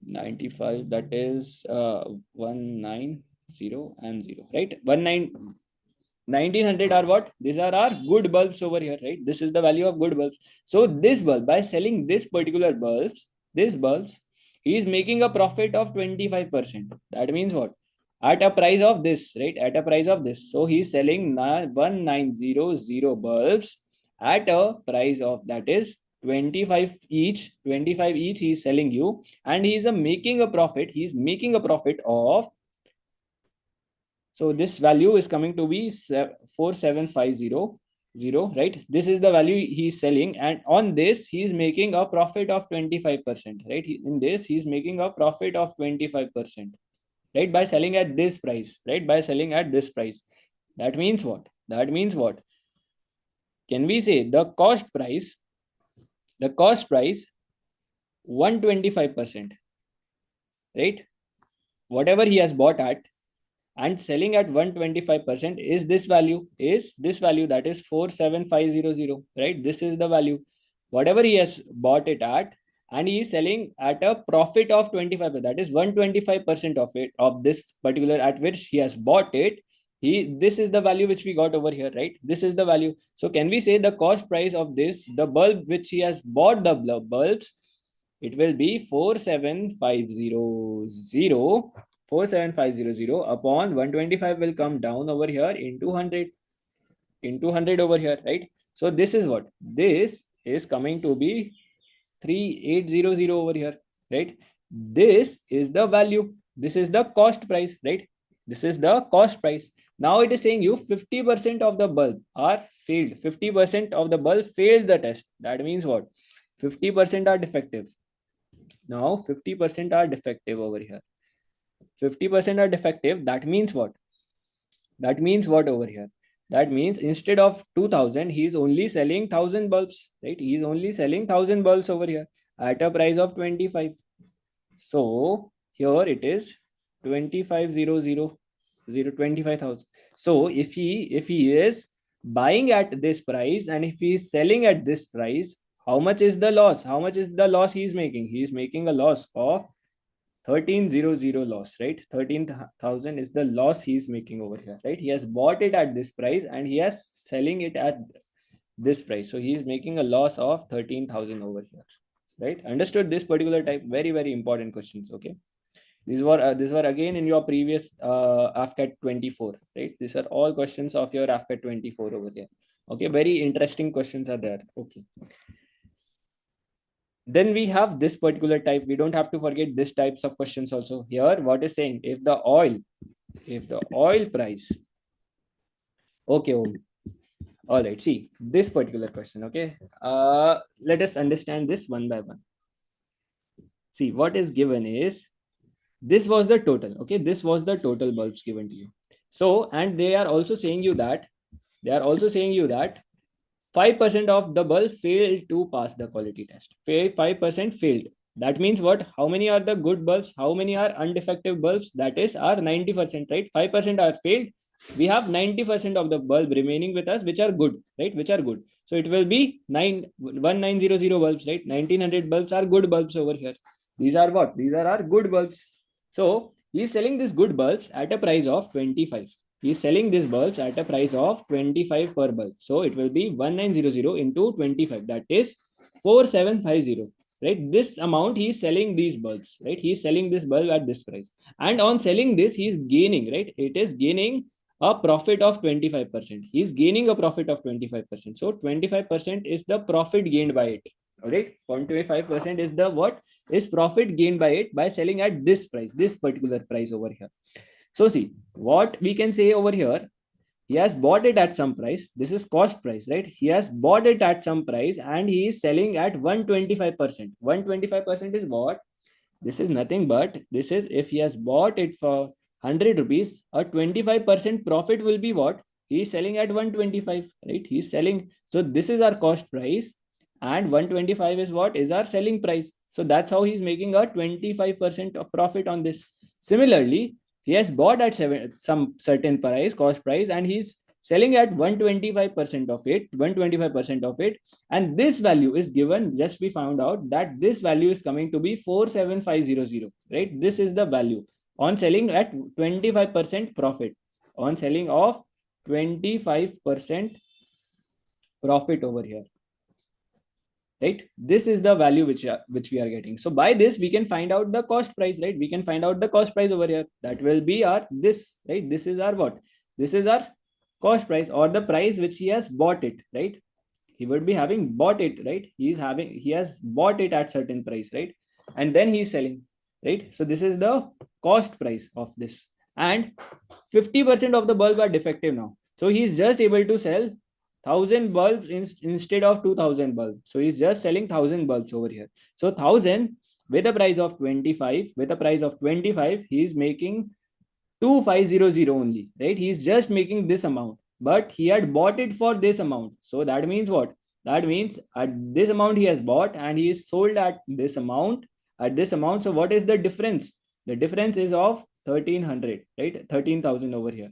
95, that is 190 and 0, right? 1900 are what? These are our good bulbs over here, right? This is the value of good bulbs. So this bulb, by selling this particular bulbs, this bulbs, he is making a profit of 25%. That means what? At a price of this, right? At a price of this. So he is selling 1900 bulbs at a price of, that is 25 each. 25 each he is selling you, and he is making a profit. He is making a profit of, so this value is coming to be 47500, right? This is the value he is selling, and on this he is making a profit of 25%, right? In this he is making a profit of 25%, right? By selling at this price, right? By selling at this price. That means what? That means what? Can we say the cost price, 125%, right? Whatever he has bought at and selling at 125% is this value, that is 47500, right? This is the value, whatever he has bought it at, and he is selling at a profit of 25%, that is 125% of it, of this particular at which he has bought it. This is the value which we got over here, right? This is the value. So can we say the cost price of this, the bulb which he has bought, the bulbs, it will be 47500, 47500 upon 125 will come down over here into 100, into 100 over here, right? So this is what? This is coming to be 3800 over here, right? This is the value. This is the cost price, right? This is the cost price. Now it is saying you 50% of the bulb are failed. 50% of the bulb failed the test. That means what? 50% are defective. Now 50% are defective over here. 50% are defective. That means what? That means what over here? That means instead of 2000, he is only selling 1000 bulbs, right? He is only selling 1000 bulbs over here at a price of 25. So here it is 25,000, 25,000. So if he is buying at this price and if he is selling at this price, how much is the loss? How much is the loss he is making? He is making a loss of 1300 loss, right? 13,000 is the loss he is making over here, right? He has bought it at this price and he is selling it at this price. So he is making a loss of 13,000 over here, right? Understood this particular type? Very, very important questions. Okay. These were again in your previous AFCAT 24, right? These are all questions of your AFCAT 24 over there. Okay. Very interesting questions are there. Okay. Then we have this particular type. We don't have to forget this types of questions also. Here, what is saying? If the oil price Okay, Om. All right. See this particular question. Okay. Let us understand this one by one. See what is given is this was the total. Okay, this was the total bulbs given to you. So, and they are also saying you that 5% of the bulb failed to pass the quality test. 5% failed. That means what? How many are the good bulbs? How many are undefective bulbs? That is our 90%, right? 5% are failed. We have 90% of the bulb remaining with us, which are good, right? Which are good. So it will be 1900 bulbs, right? 1900 bulbs are good bulbs over here. These are what? These are our good bulbs. So he is selling these good bulbs at a price of 25. He is selling these bulbs at a price of 25 per bulb. So it will be 1900 into 25. That is 4750. Right? This amount he is selling these bulbs. Right? He is selling this bulb at this price. And on selling this, he is gaining. Right? It is gaining a profit of 25%. He is gaining a profit of 25%. So 25% is the profit gained by it. All right. 25% is the what? Is profit gained by it by selling at this price, this particular price over here. So see what we can say over here. He has bought it at some price. This is cost price, right? He has bought it at some price and he is selling at 125%. 125% is what? This is nothing but this is if he has bought it for 100 rupees, a 25% profit will be what? He is selling at 125, right? He's selling. So this is our cost price and 125 is what? Is our selling price. So that's how he's making a 25% of profit on this. Similarly, he has bought at some certain price, cost price, and he's selling at 125% of it, 125% of it. And this value is given, just we found out that this value is coming to be 47500, right? This is the value on selling at 25% profit, on selling of 25% profit over here, right? This is the value which we are getting. So by this we can find out the cost price, right? We can find out the cost price over here. That will be our this, right? This is our what? This is our cost price or the price which he has bought it, right? He would be having bought it, right? He has bought it at certain price, right? And then he is selling, right? So this is the cost price of this. And 50% of the bulb are defective now. So he is just able to sell 1000 bulbs instead of 2000 bulbs. So he's just selling 1000 bulbs over here. So 1000 with a price of 25, with a price of 25, he is making 2500 only, right? He's just making this amount, but he had bought it for this amount. So that means what? That means at this amount he has bought and he is sold at this amount, So what is the difference? The difference is of 1300, right? 13,000 over here.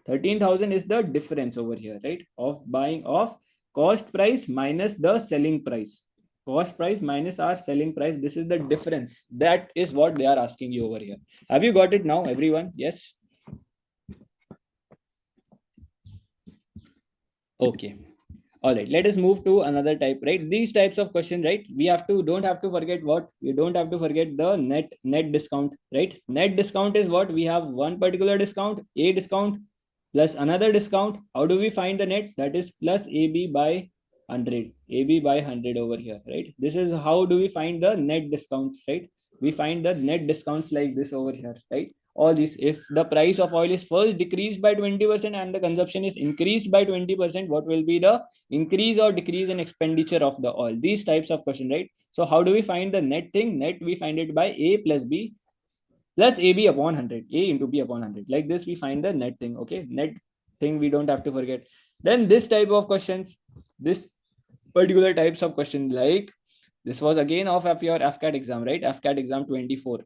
13,000 is the difference over here, right? Of buying of cost price minus the selling price. Cost price minus our selling price. This is the difference. That is what they are asking you over here. Have you got it now, everyone? Yes. Okay. All right. Let us move to another type, right? These types of question, right? We don't have to forget what? We don't have to forget the net discount, right? Net discount is what? We have one particular discount, A discount plus another discount. How do we find the net? That is plus AB by 100. AB by 100 over here, right? This is how do we find the net discounts, right? We find the net discounts like this over here, right? All these, if the price of oil is first decreased by 20% and the consumption is increased by 20%, what will be the increase or decrease in expenditure of the oil? These types of question, right? So how do we find the net thing? Net, we find it by A plus B plus AB upon 100, A into B upon 100. Like this, we find the net thing. Okay, net thing we don't have to forget. Then this type of questions, this particular types of question, like this was again of your AFCAT exam, right? AFCAT exam 24.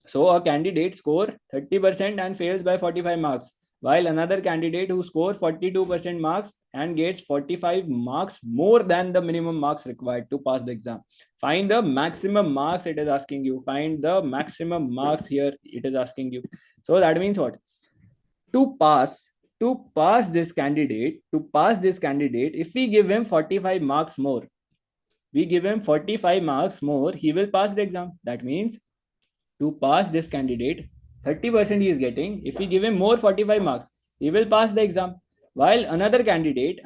So a candidate score 30% and fails by 45 marks, while another candidate who scores 42% marks and gets 45 marks more than the minimum marks required to pass the exam. Find the maximum marks it is asking you. Find the maximum marks here it is asking you. So that means what? To pass this candidate, if we give him 45 marks more, he will pass the exam. That means to pass this candidate, 30% he is getting. If we give him more 45 marks, he will pass the exam. While another candidate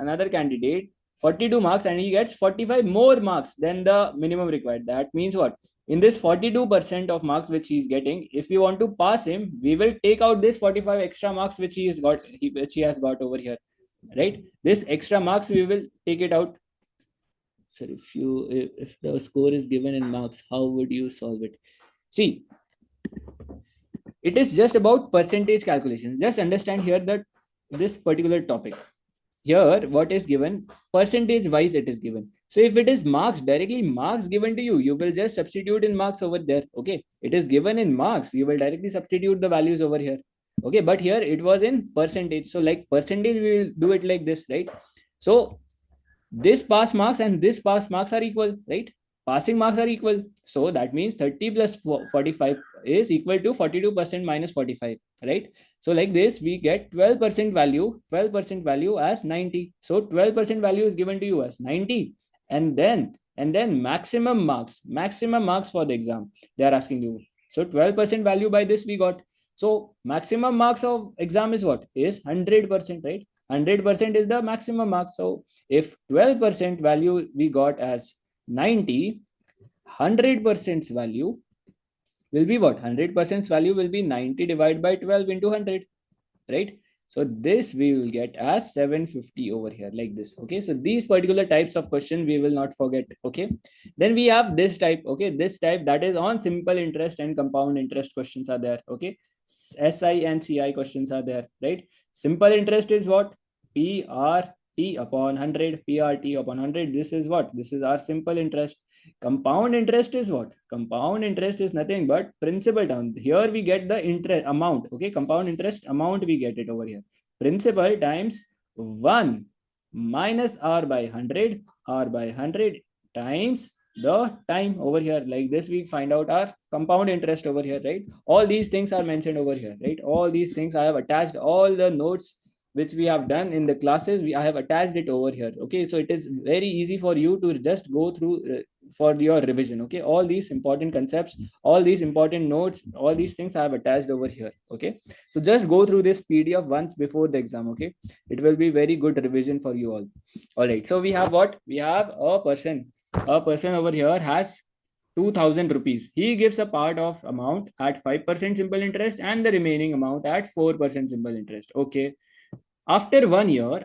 42 marks and he gets 45 more marks than the minimum required. That means what? In this 42% of marks which he is getting, if we want to pass him, we will take out this 45 extra marks which he has got over here. right? This extra marks we will take it out. So if the score is given in marks, how would you solve it? See, it is just about percentage calculations. Just understand here that this particular topic here, what is given percentage wise, it is given. So if it is marks, directly marks given to you, you will just substitute in marks over there. Okay, it is given in marks, you will directly substitute the values over here. Okay, but here it was in percentage, so like percentage we will do it like this, right? So this pass marks and this pass marks are equal, right? Passing marks are equal, so that means 30 plus 45 is equal to 42% minus 45, right? So like this we get 12% value, 12% value as 90. So 12% value is given to you as 90, and then maximum marks for the exam they are asking you. So 12% value by this we got. So maximum marks of exam is what? Is 100%, right? 100% is the maximum marks. So if 12% value we got as 90, 100% value will be what? 100% value will be 90 divided by 12 into 100, right? So this we will get as 750 over here, like this. Okay, so these particular types of question we will not forget. Okay, then we have this type. Okay, this type, that is on simple interest and compound interest questions are there. Okay, SI and CI questions are there, right? Simple interest is what? PRT upon 100, PRT upon 100. This is what? This is our simple interest. Compound interest is what? Compound interest is nothing but principal term. Here we get the interest amount. Okay, compound interest amount, we get it over here. Principal times 1 minus R by 100, R by 100 times the time over here. Like this we find out our compound interest over here, right? All these things are mentioned over here, right? All these things I have attached, all the notes which we have done in the classes, I have attached it over here. Okay, so it is very easy for you to just go through for your revision. Okay, all these important concepts, all these important notes, all these things I have attached over here. Okay, so just go through this PDF once before the exam. Okay, it will be very good revision for you all right, so we have what? We have a person over here has 2000 rupees. He gives a part of amount at 5% simple interest and the remaining amount at 4% simple interest. Okay, after one year,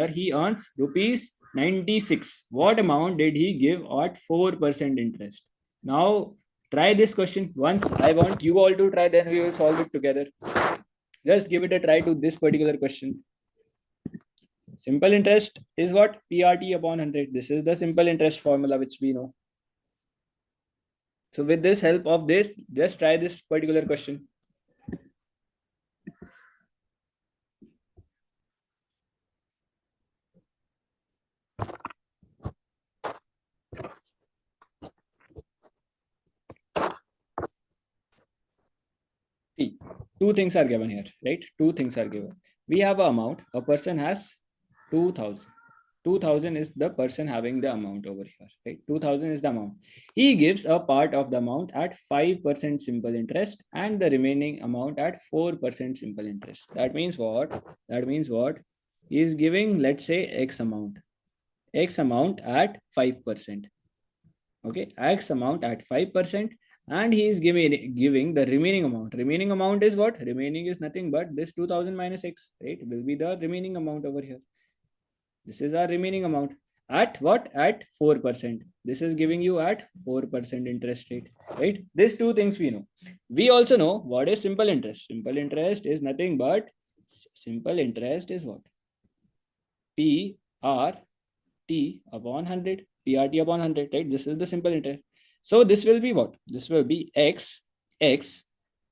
he earns rupees 96. What amount did he give at 4% interest? Now, try this question once. I want you all to try, then we will solve it together. Just give it a try to this particular question. Simple interest is what? PRT upon 100. This is the simple interest formula which we know. So with this help of this, just try this particular question. See, two things are given here, right? Two things are given. We have an amount. A person has 2000. 2000 is the person having the amount over here, right? 2000 is the amount. He gives a part of the amount at 5% simple interest and the remaining amount at 4% simple interest. That means what? That means what? He is giving, let's say, X amount at 5%. Okay, X amount at 5%, and he is giving the remaining amount. Remaining amount is what? Remaining is nothing but this 2000 minus X, right? Will be the remaining amount over here. This is our remaining amount at what? At 4%. This is giving you at 4% interest rate, right? These two things we know. We also know what is simple interest. Simple interest is nothing but simple interest is what? PRT upon 100. PRT upon 100, right? This is the simple interest. So this will be what? This will be X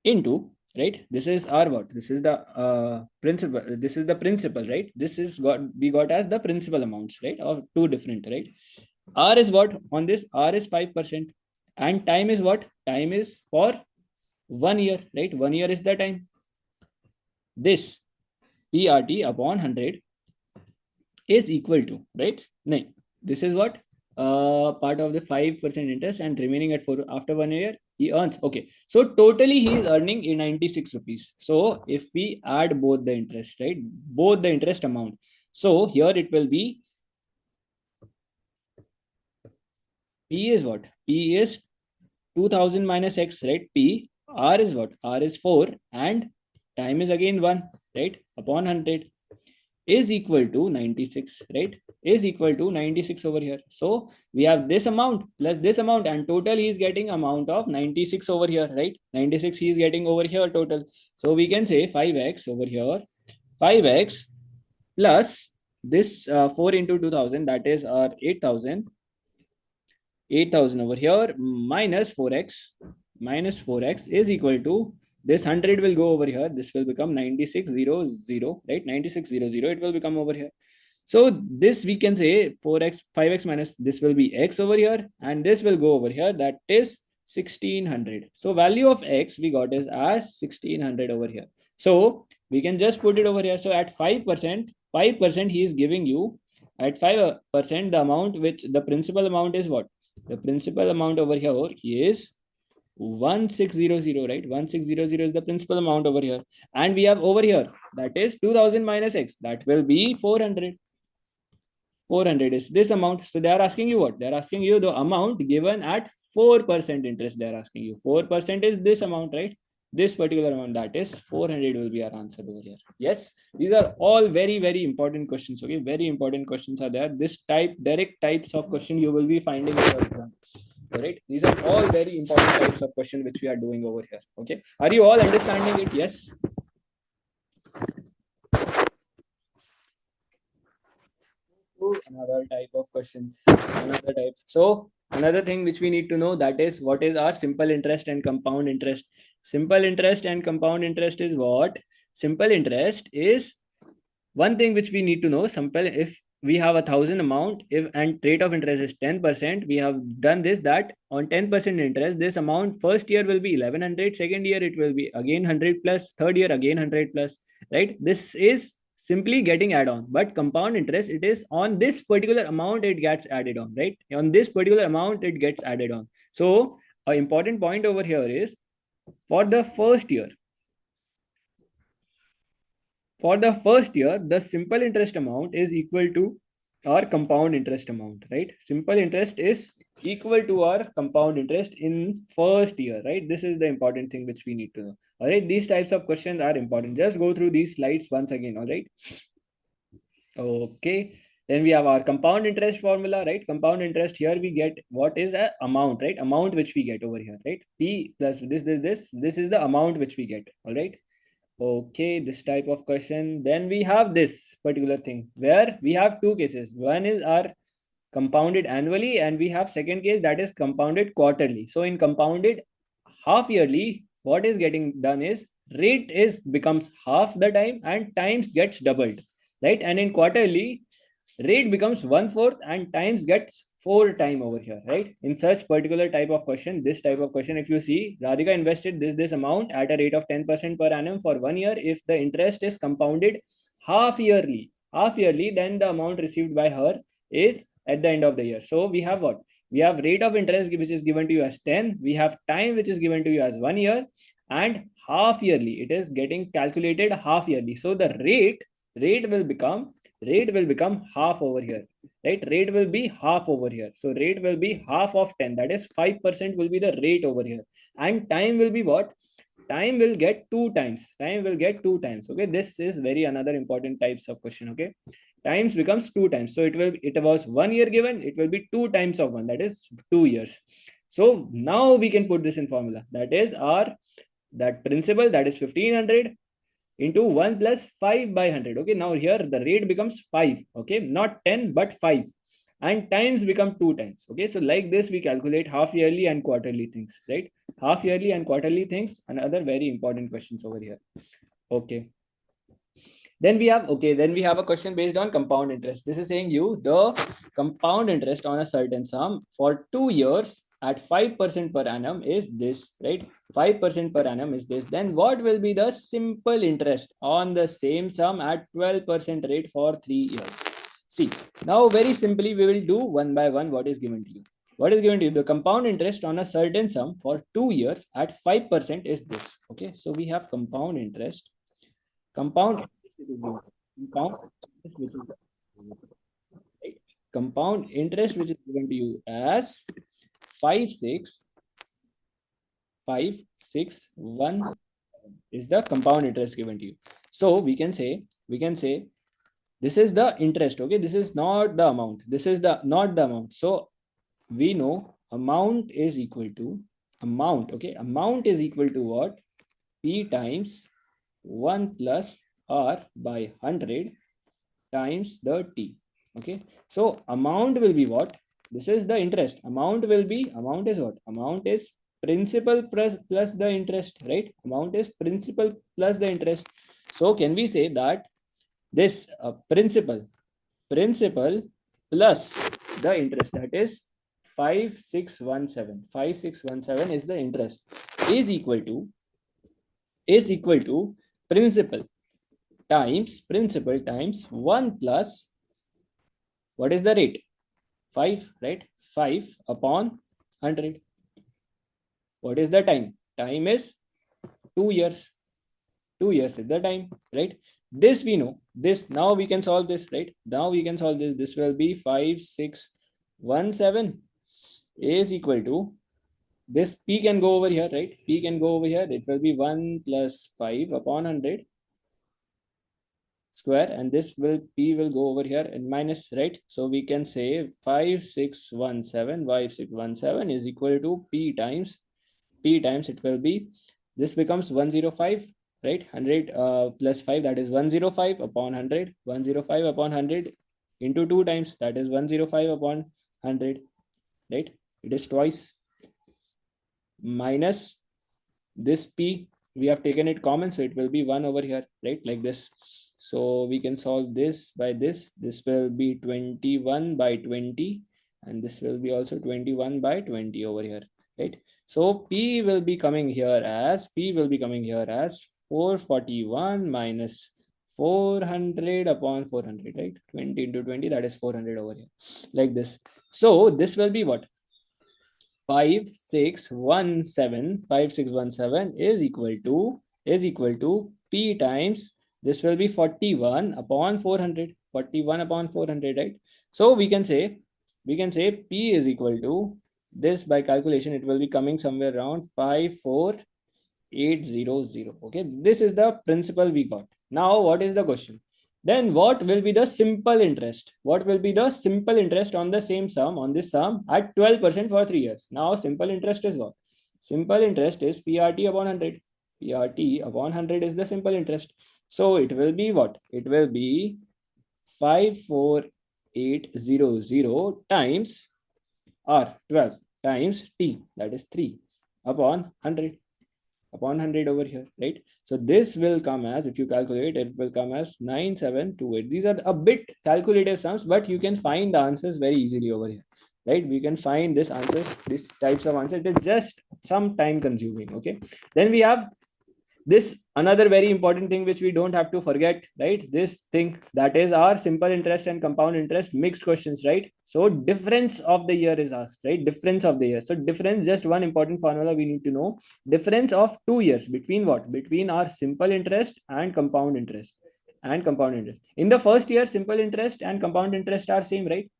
into, right? This is our what? This is the principal. This is the principal, right? This is what we got as the principal amounts, right? Of two different, right? R is what? On this, R is 5%. And time is what? Time is for 1 year, right? 1 year is the time. This PRT upon 100 is equal to, right? No, this is what? Part of the 5% interest and remaining at 4 after 1 year he earns. Okay, so totally he is earning 96 rupees. So if we add both the interest, right, both the interest amount, so here it will be P is what? P is 2000 minus X, right? P. R is what? R is 4 and time is again 1, right? Upon 100. is equal to 96, right? Is equal to 96 over here. So we have this amount plus this amount, and total he is getting amount of 96 over here, right? 96 he is getting over here total. So we can say 5x over here, 5x plus this 4 into 2000, that is our 8000, 8000 over here, minus 4x is equal to this 100 will go over here. This will become 9600, right? 9600, it will become over here. So this we can say 4x, 5x minus this will be x over here, and this will go over here. That is 1600. So value of x we got is as 1600 over here. So we can just put it over here. So at 5%, 5% he is giving you at 5%, the amount which the principal amount is what? The principal amount over here is 1600, right? 1600 is the principal amount over here. And we have over here, that is 2000 minus x, that will be 400. 400 is this amount. So they are asking you what? They are asking you the amount given at 4% interest. They are asking you 4% is this amount, right? This particular amount, that is 400 will be our answer over here. Yes, these are all very, very important questions. Okay, very important questions are there. This type, direct types of question you will be finding in your exam. All right, these are all very important types of question which we are doing over here. Okay, are you all understanding it? Yes. Another type of questions, another type. So another thing which we need to know, that is what is our simple interest and compound interest. Simple interest and compound interest is what? Simple interest is one thing which we need to know. Simple, if we have 1000 amount, if and rate of interest is 10%, we have done this, that on 10% interest, this amount first year will be 1100, second year it will be again 100 plus, third year again 100 plus, right? This is simply getting add on. But compound interest, it is on this particular amount it gets added on, right? On this particular amount it gets added on. So an important point over here is, for the first year, the simple interest amount is equal to our compound interest amount, right? Simple interest is equal to our compound interest in first year, right? This is the important thing which we need to know. All right, these types of questions are important. Just go through these slides once again. All right. Okay. Then we have our compound interest formula, right? Compound interest, here we get what is a amount, right? Amount which we get over here, right? P plus this is the amount which we get. All right. Okay, this type of question. Then we have this particular thing where we have two cases. One is our compounded annually, and we have second case, that is compounded quarterly. So in compounded half yearly, what is getting done is rate is becomes half the time and times gets doubled, right? And in quarterly, rate becomes 1/4 and times gets 4 time over here, right? In such particular type of question, this type of question, if you see, Radhika invested this amount at a rate of 10% per annum for 1 year. If the interest is compounded half yearly, then the amount received by her is at the end of the year. So we have what? We have rate of interest which is given to you as 10. We have time which is given to you as 1 year, and half yearly. It is getting calculated half yearly. So the rate will become half over here, right? Rate will be half over here. So rate will be half of 10, that is 5% will be the rate over here. And time will be what? Time will get 2 times. Okay, this is very another important types of question. Okay, times becomes 2 times. So it was 1 year given, it will be 2 times of 1, that is 2 years. So now we can put this in formula, that is our that principal, that is 1500 into 1 plus 5 by 100. Okay, now here the rate becomes 5. Okay, not 10 but 5, and times become 2 times. Okay, so like this we calculate half yearly and quarterly things, right? Half yearly and quarterly things, another very important questions over here. Okay, then we have a question based on compound interest. This is saying you the compound interest on a certain sum for 2 years at 5% per annum is this, right? 5% per annum is this. Then what will be the simple interest on the same sum at 12% rate for 3 years? See, now very simply we will do one by one what is given to you. What is given to you? The compound interest on a certain sum for 2 years at 5% is this. Okay, so we have compound interest. Compound interest which is given to you as 561 is the compound interest given to you. So we can say This is the interest. Okay, this is not the amount. This is the not the amount. So we know amount is equal to amount. Okay, amount is equal to what? P times 1 plus R by 100 times the T. Okay, so amount will be what? This is the interest. Amount will be, amount is what? Amount is principal plus the interest, right? Amount is principal plus the interest. So can we say that this principal plus the interest, that is 5617 is the interest, is equal to principal times 1 plus, what is the rate? 5, right? 5 upon 100. What is the time? Time is 2 years. 2 years is the time, right? This we know. This, now we can solve this, right? Now we can solve this. This will be 5617 is equal to, this P can go over here, right? P can go over here. It will be 1 plus 5 upon 100 square, and this will, P will go over here and minus, right? So we can say 5617 is equal to P times it will be, this becomes 105, right? 100 plus 5, that is 105 upon 100. 105 upon 100 into 2 times, that is 105 upon 100, right? It is twice, minus this P, we have taken it common, so it will be 1 over here, right? Like this. So we can solve this by this. This will be 21 by 20, and this will be also 21 by 20 over here, right? So P will be coming here as 441 minus 400 upon 400, right? 20 into 20, that is 400 over here, like this. So this will be what? 5617 is equal to P times, this will be 41 upon 400, 41 upon 400, right? So we can say P is equal to this, by calculation it will be coming somewhere around 54800. Okay, this is the principal we got. Now what is the question? Then what will be the simple interest? What will be the simple interest on the same sum, on this sum, at 12% for 3 years? Now simple interest is what? Simple interest is PRT upon 100. PRT upon 100 is the simple interest. So it will be what? It will be 54800 times R, 12 times T, that is 3 upon 100. Upon 100 over here, right? So this will come as, if you calculate, it will come as 9728. These are a bit calculative sums, but you can find the answers very easily over here, right? We can find this answers, these types of answers. It is just some time consuming. Okay, then we have this another very important thing which we don't have to forget, right? This thing, that is our simple interest and compound interest mixed questions, right? So difference of the year is asked, right? Difference of the year. So difference, just one important formula we need to know. Difference of 2 years between what? Between our simple interest and compound interest. In the first year, simple interest and compound interest are same, right?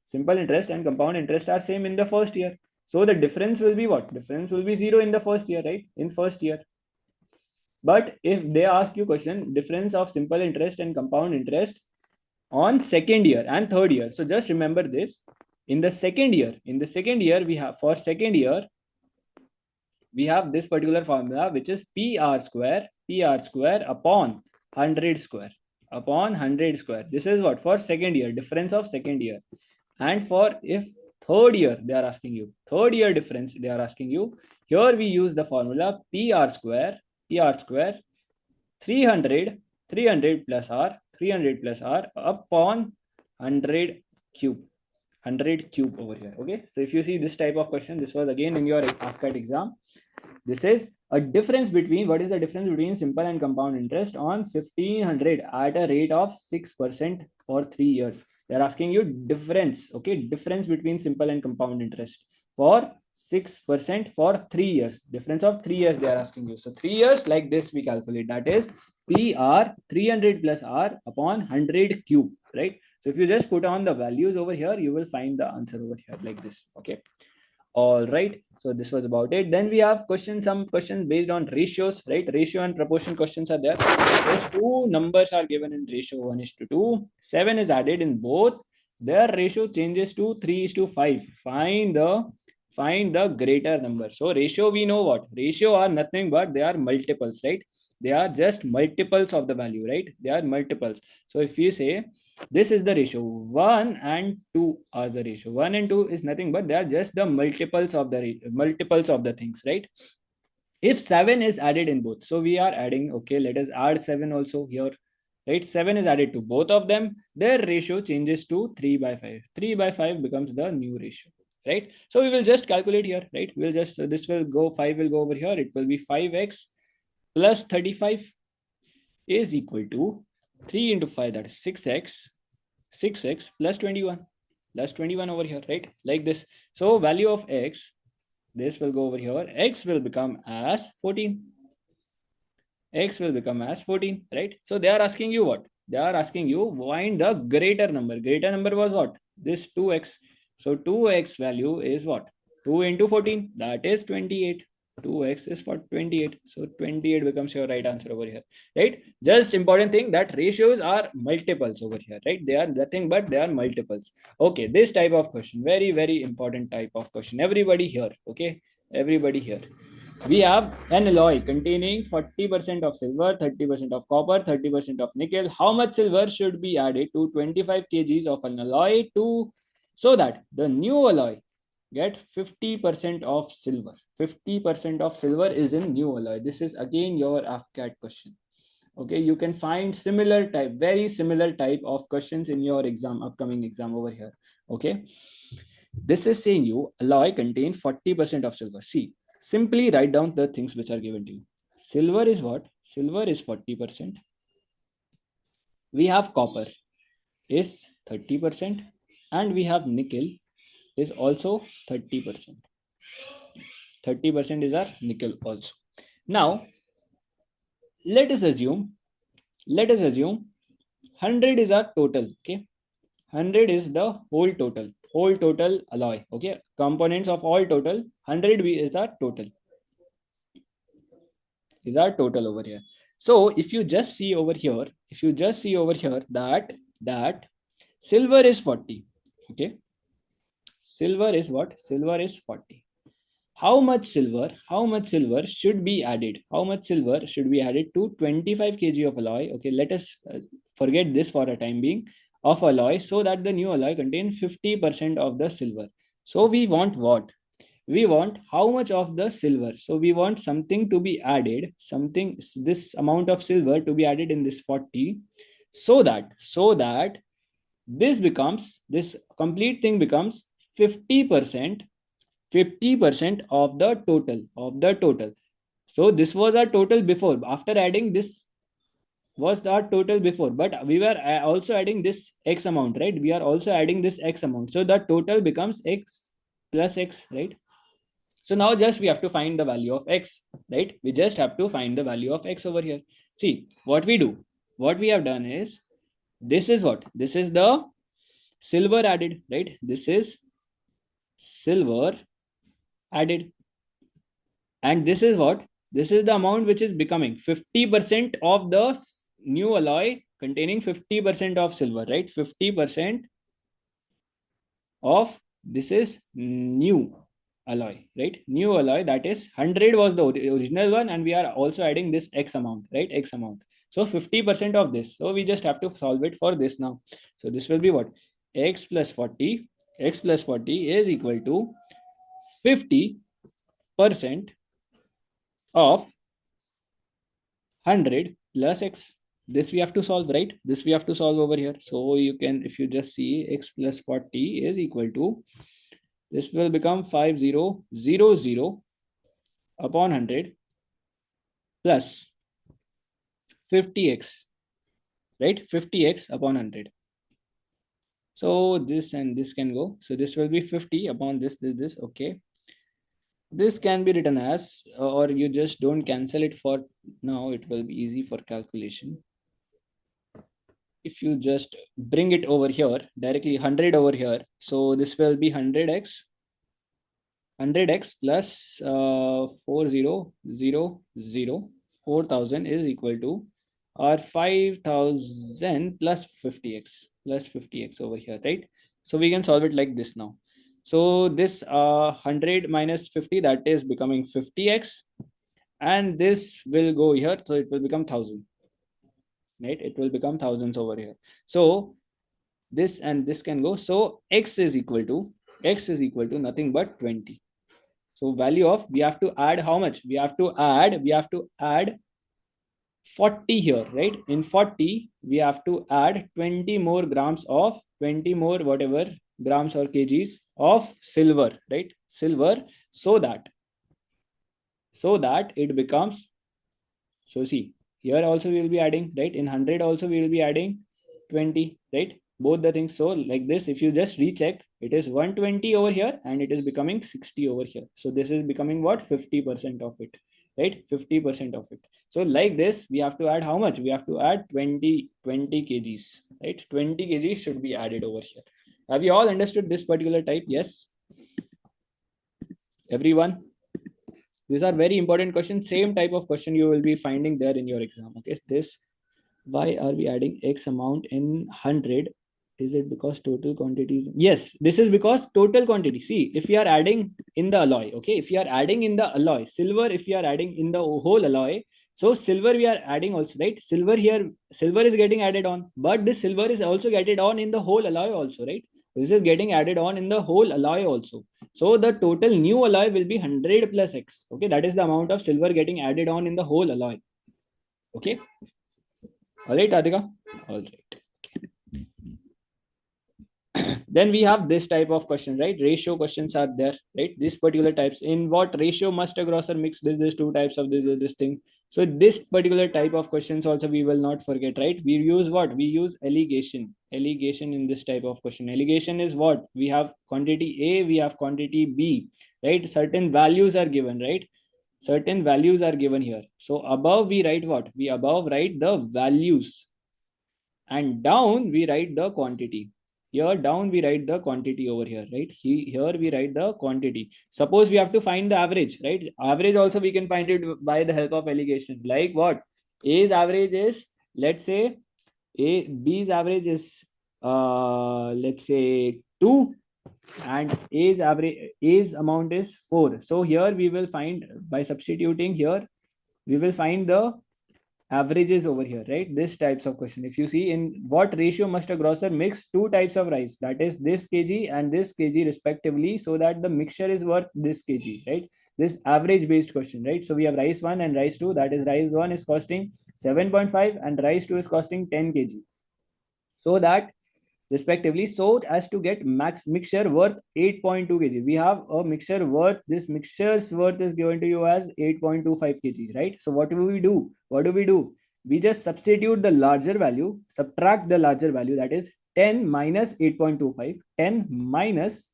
Simple interest and compound interest are same in the first year. So the difference will be what? Difference will be 0 in the first year, right? In first year. But if they ask you question, difference of simple interest and compound interest on second year and third year. So just remember this. In the second year, we have, for second year, we have this particular formula, which is PR square upon 100 square. This is what? For second year, difference of second year. And for if third year, they are asking you, third year difference, they are asking you, here we use the formula PR square 300 plus R upon 100 cube over here. Okay, so if you see this type of question, this was again in your AFCAT exam. This is a difference between, what is the difference between simple and compound interest on 1500 at a rate of 6% for 3 years. They are asking you difference, okay, difference between simple and compound interest for 6% for 3 years. Difference of 3 years they are asking you. So 3 years, like this we calculate, that is PR 300 plus R upon 100 cube, right? So if you just put on the values over here, you will find the answer over here like this. Okay, All right. So this was about it. Then we have questions, some questions based on ratios, right? Ratio and proportion questions are there. Those two numbers are given in ratio 1:2. 7 is added in both. Their ratio changes to 3:5. Find the greater number. So ratio, we know what? Ratio are nothing but they are multiples, right? They are just multiples of the value, right? They are multiples. So if you say this is the ratio, 1 and 2 are the ratio. 1 and 2 is nothing but they are just the multiples of the things, right? If 7 is added in both, so we are adding, okay, let us add 7 also here, right? 7 is added to both of them, their ratio changes to 3/5. 3/5 becomes the new ratio, right? So we will just calculate here, right? We'll just, this will go, 5 will go over here, it will be 5x plus 35 is equal to 3 into 5, that is 6x plus 21 over here, right? Like this. So value of x, this will go over here, x will become as 14. X will become as 14, right? So they are asking you what? They are asking you find the greater number. Greater number was what? This 2x. So 2x value is what? 2 into 14, that is 28. 2x is for 28. So 28 becomes your right answer over here, right? Just important thing that ratios are multiples over here, right? They are nothing but they are multiples. Okay, this type of question, very, very important type of question. Everybody here, okay? Everybody here. We have an alloy containing 40% of silver, 30% of copper, 30% of nickel. How much silver should be added to 25 kgs of an alloy to so that the new alloy get 50% of silver? 50% of silver is in new alloy. This is again your AFCAT question. Okay, you can find similar type, very similar type of questions in your exam, upcoming exam over here. Okay, this is saying you alloy contain 40% of silver. See, simply write down the things which are given to you. Silver is what? Silver is 40%. We have copper is 30%, and we have nickel is also 30%. 30% is our nickel also. Now let us assume 100 is our total. Okay, 100 is the whole total alloy. Okay, components of all total 100 is our total, over here. So if you just see over here, that silver is 40. Okay, silver is what? Silver is 40. How much silver should be added? How much silver should be added to 25 kg of alloy? Okay, let us forget this for a time being, of alloy, so that the new alloy contains 50% of the silver. So we want what? We want how much of the silver. So we want something to be added, this amount of silver to be added in this 40, so that this complete thing becomes 50% of the total. So this was our total before. After adding this was our total before, but we were also adding this x amount, right? We are also adding this x amount, so the total becomes x plus x, right? So now just we have to find the value of x, right? We just have to find the value of x over here. See what we do. What we have done is, this is what? This is the silver added, right? This is silver added. And this is what? This is the amount which is becoming 50% of the new alloy containing 50% of silver, right? 50% of this is new alloy, right? New alloy, that is 100 was the original one, and we are also adding this x amount, right? X amount. So 50% of this. So we just have to solve it for this now. So this will be what? X plus 40 is equal to 50% of 100 plus x. This we have to solve, right? This we have to solve over here. So you can, if you just see, x plus 40 is equal to, this will become 5000 upon 100 plus 50x, right? 50x upon 100. So this and this can go. So this will be 50 upon this. Okay. This can be written as, or you just don't cancel it for now, it will be easy for calculation. If you just bring it over here directly, 100 over here, so this will be 100x 100x plus 4000 4000 is equal to or 5000 plus 50x over here, right? So we can solve it like this now. So this 100 minus 50, that is becoming 50x, and this will go here, so it will become 1000, right? It will become thousands over here. So this and this can go, so x is equal to nothing but 20. So value of, we have to add how much? We have to add 40 here, right? In 40, we have to add 20 more grams of 20 more whatever grams or kgs of silver, right? Silver, so that it becomes, so see, here also we will be adding, right? In 100 also we will be adding 20, right? Both the things. So like this, if you just recheck, it is 120 over here and it is becoming 60 over here. So this is becoming what? 50% of it, right? 50% of it. So like this, we have to add how much? We have to add 20 kgs, right? 20 kgs should be added over here. Have you all understood this particular type? Yes, everyone? These are very important questions. Same type of question you will be finding there in your exam. Okay, this, why are we adding x amount in 100? Is it because total quantities? Yes, this is because total quantity. See, if we are adding in the alloy, okay, if you are adding in the alloy silver, if you are adding in the whole alloy, so silver we are adding also, right? Silver here, silver is getting added on, but this silver is also getting on in the whole alloy also, right? This is getting added on in the whole alloy also. So the total new alloy will be 100 plus x. Okay, that is the amount of silver getting added on in the whole alloy. Okay. All right, Adhika. All right. Then we have this type of question, right? Ratio questions are there, right? These particular types. In what ratio must a grocer mix this two types of this thing? So this particular type of questions also we will not forget, right? We use what? We use allegation. Allegation in this type of question. Allegation is what? We have quantity A, we have quantity B, right? Certain values are given, right? Certain values are given here. So above we write what? We above write the values, and down we write the quantity. Here down we write the quantity over here, right? Here we write the quantity. Suppose we have to find the average, right? Average also we can find it by the help of allegation. Like what? A's average is, let's say, B's average is let's say 2, and A's amount is 4. So here we will find, by substituting here, we will find the averages over here, right? This types of question. If you see, in what ratio must a grocer mix two types of rice, that is this kg and this kg respectively, so that the mixture is worth this kg, right? This average based question, right? So we have rice 1 and rice 2, that is rice 1 is costing 7.5 and rice 2 is costing 10 kg, so that respectively, so as to get max mixture worth 8.2 kg. We have a mixture worth, this mixture's worth is given to you as 8.25 kg, right? So what do we do? We just substitute the larger value, subtract the larger value, that is 10 minus 8.25. 10 minus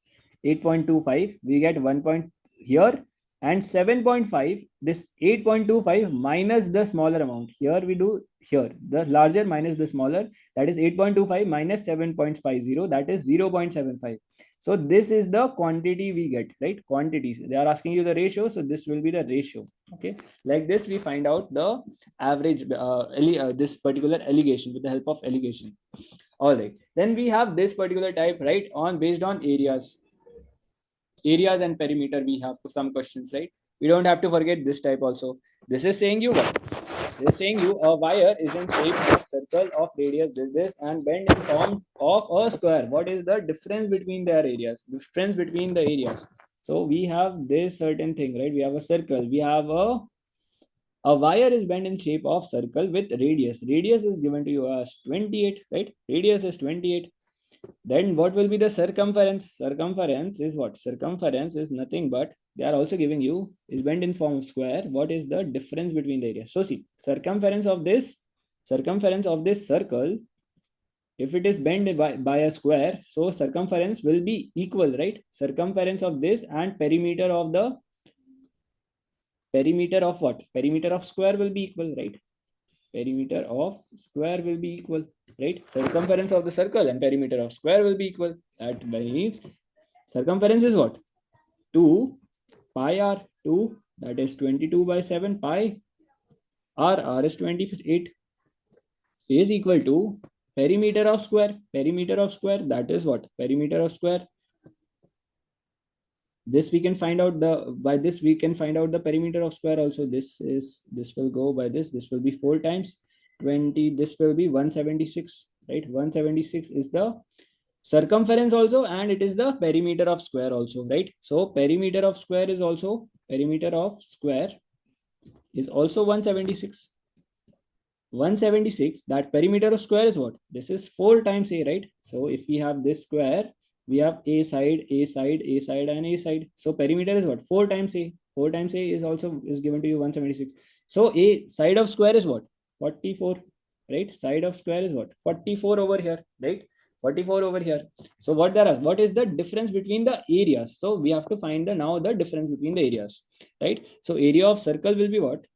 8.25, we get 1 point here, and 7.5, this 8.25 minus the smaller amount. Here we do, here the larger minus the smaller, that is 8.25 minus 7.50, that is 0.75. So this is the quantity we get, right? Quantities. They are asking you the ratio, so this will be the ratio. Okay, like this we find out the average, this particular allegation with the help of allegation. All right, then we have this particular type, right? On based on areas and perimeter, we have some questions, right? We don't have to forget this type also. This is saying you what? This is saying you a wire is in shape of circle of radius this and bend in form of a square. What is the difference between their areas? Difference between the areas. So we have this certain thing, right? We have a circle. We have a wire is bent in shape of circle with radius. Radius is given to you as 28, right? Radius is 28. Then what will be the circumference? Circumference is what? Circumference is nothing but, they are also giving you, is bent in form of square. What is the difference between the areas? So see, circumference of this circle, if it is bent by a square, so circumference will be equal, right? Circumference of this and perimeter of the, perimeter of what? Perimeter of square will be equal, right? Perimeter of square will be equal, right? Circumference of the circle and perimeter of square will be equal. That means circumference is what? 2 pi r 2, that is 22 by 7 pi r is 28, is equal to perimeter of square. Perimeter of square, that is what? Perimeter of square. This we can find out the, by this we can find out the perimeter of square also. This will go by this will be 4 times 20, this will be 176, right? 176 is the circumference also, and it is the perimeter of square also, right? So perimeter of square is also 176. 176, that perimeter of square is what? This is 4 times a, right? So if we have this square, we have a side, a side, a side, and a side. So perimeter is what? 4 times a. 4 times a is also is given to you 176. So a side of square is what? 44, right? Side of square is what? 44 over here, right? 44 over here. So what is the difference between the areas? So we have to find now the difference between the areas, right? So area of circle will be what?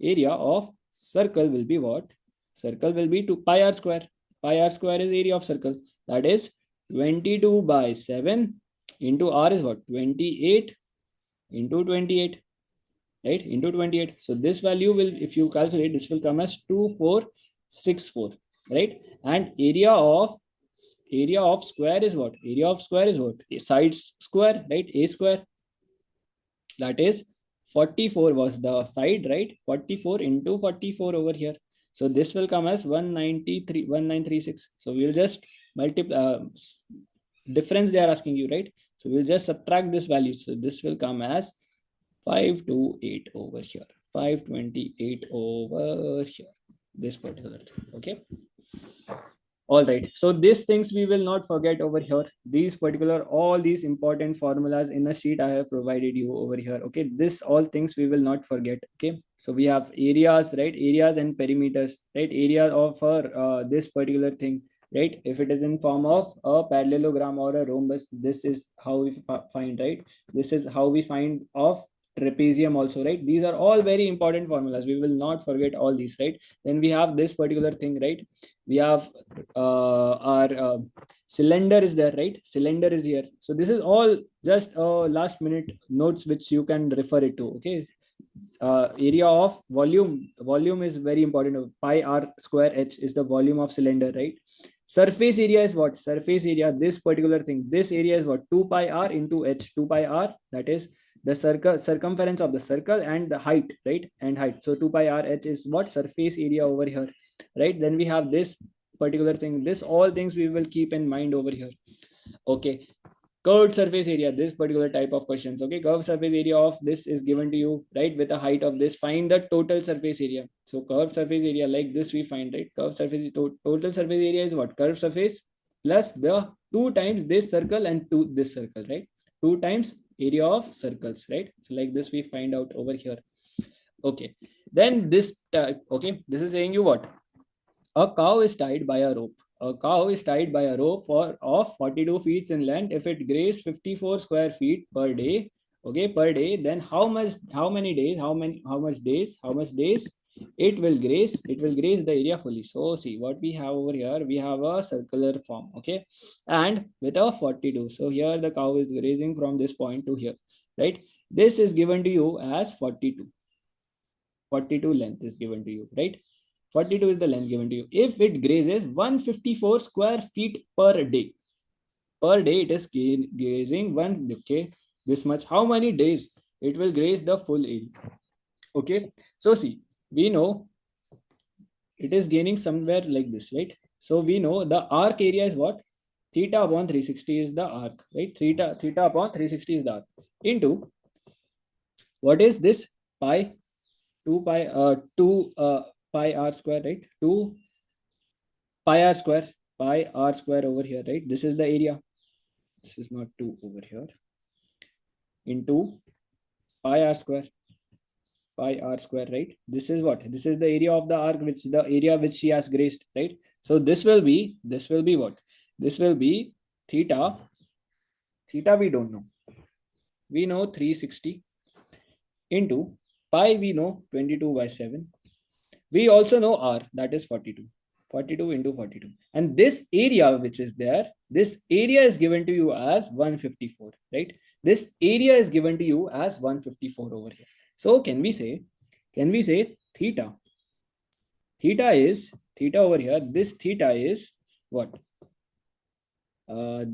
Area of circle will be what? Circle will be 2 pi r square. Pi r square is area of circle. That is 22 by 7 into r is what? 28 into 28, right? Into 28. So this value will, if you calculate, this will come as 2464, right? And area of square is what? Area of square is what? A sides square, right? A square. That is 44 was the side, right? 44 into 44 over here. So this will come as 1936. So we'll just multiply, difference they are asking you, right? So we'll just subtract this value. So this will come as 528 over here. 528 over here. This particular thing, okay? All right, so these things we will not forget over here. These particular, all these important formulas in a sheet I have provided you over here, okay? This all things we will not forget, okay? So we have areas, right? Areas and perimeters, right? Area of this particular thing, right? If it is in form of a parallelogram or a rhombus, this is how we find, right? This is how we find of trapezium also, right? These are all very important formulas. We will not forget all these, right? Then we have this particular thing, right? We have our cylinder is there, right? Cylinder is here. So this is all just last minute notes which you can refer it to, okay? Area of volume is very important. Pi r square h is the volume of cylinder, right? Surface area is what? Surface area, this particular thing, this area is what? 2 pi r into h. 2 pi r, that is the circumference of the circle, and the height, right? And height. So 2 pi r h is what? Surface area over here, right? Then we have this particular thing. This all things we will keep in mind over here, okay? Curved surface area, this particular type of questions, okay? Curved surface area of this is given to you, right? With the height of this, find the total surface area. So curved surface area like this we find, right? Curved surface, total surface area is what? Curved surface plus the 2 times this circle and this circle, right? 2 times area of circles, right? So like this we find out over here, okay? Then this type, okay, this is saying you what? A cow is tied by a rope. A cow is tied by a rope of 42 feet in length. If it grazes 54 square feet per day, okay, per day, then how much days it will graze? It will graze the area fully. So see what we have over here. We have a circular form, okay, and with a 42. So here the cow is grazing from this point to here, right? This is given to you as 42. 42 length is given to you, right? 42 is the length given to you. If it grazes 154 square feet per day, it is grazing okay, this much. How many days it will graze the full area? Okay, so see, we know it is gaining somewhere like this, right? So we know the arc area is what? Theta upon 360 is the arc, right? Theta upon 360 is the arc into what is this? Pi 2 pi r square, right? 2 pi r square over here, right? This is the area. This is not 2 over here. Into pi r square, right? This is what? This is the area of the arc, which the area which she has graced, right? So this will be what? This will be theta. Theta we don't know. We know 360 into pi, we know 22 by 7. We also know r, that is 42. 42 into 42. And this area which is there, this area is given to you as 154, right? This area is given to you as 154 over here. So can we say theta? Theta over here. This theta is what?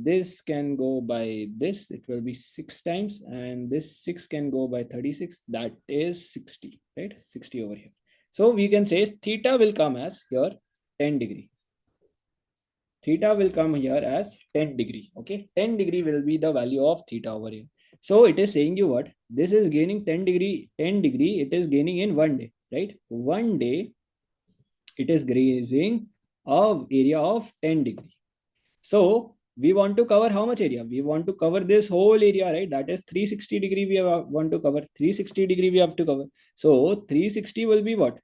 This can go by this, it will be 6 times, and this 6 can go by 36, that is 60, right? 60 over here. So we can say theta will come as here 10 degree. Theta will come here as 10 degree. Okay, 10 degree will be the value of theta over here. So it is saying you what? This is gaining 10 degree, it is gaining in 1 day, right? 1 day it is grazing of area of 10 degree. So we want to cover how much area? We want to cover this whole area, right? That is 360 degree we want to cover. 360 degree we have to cover. So 360 will be what?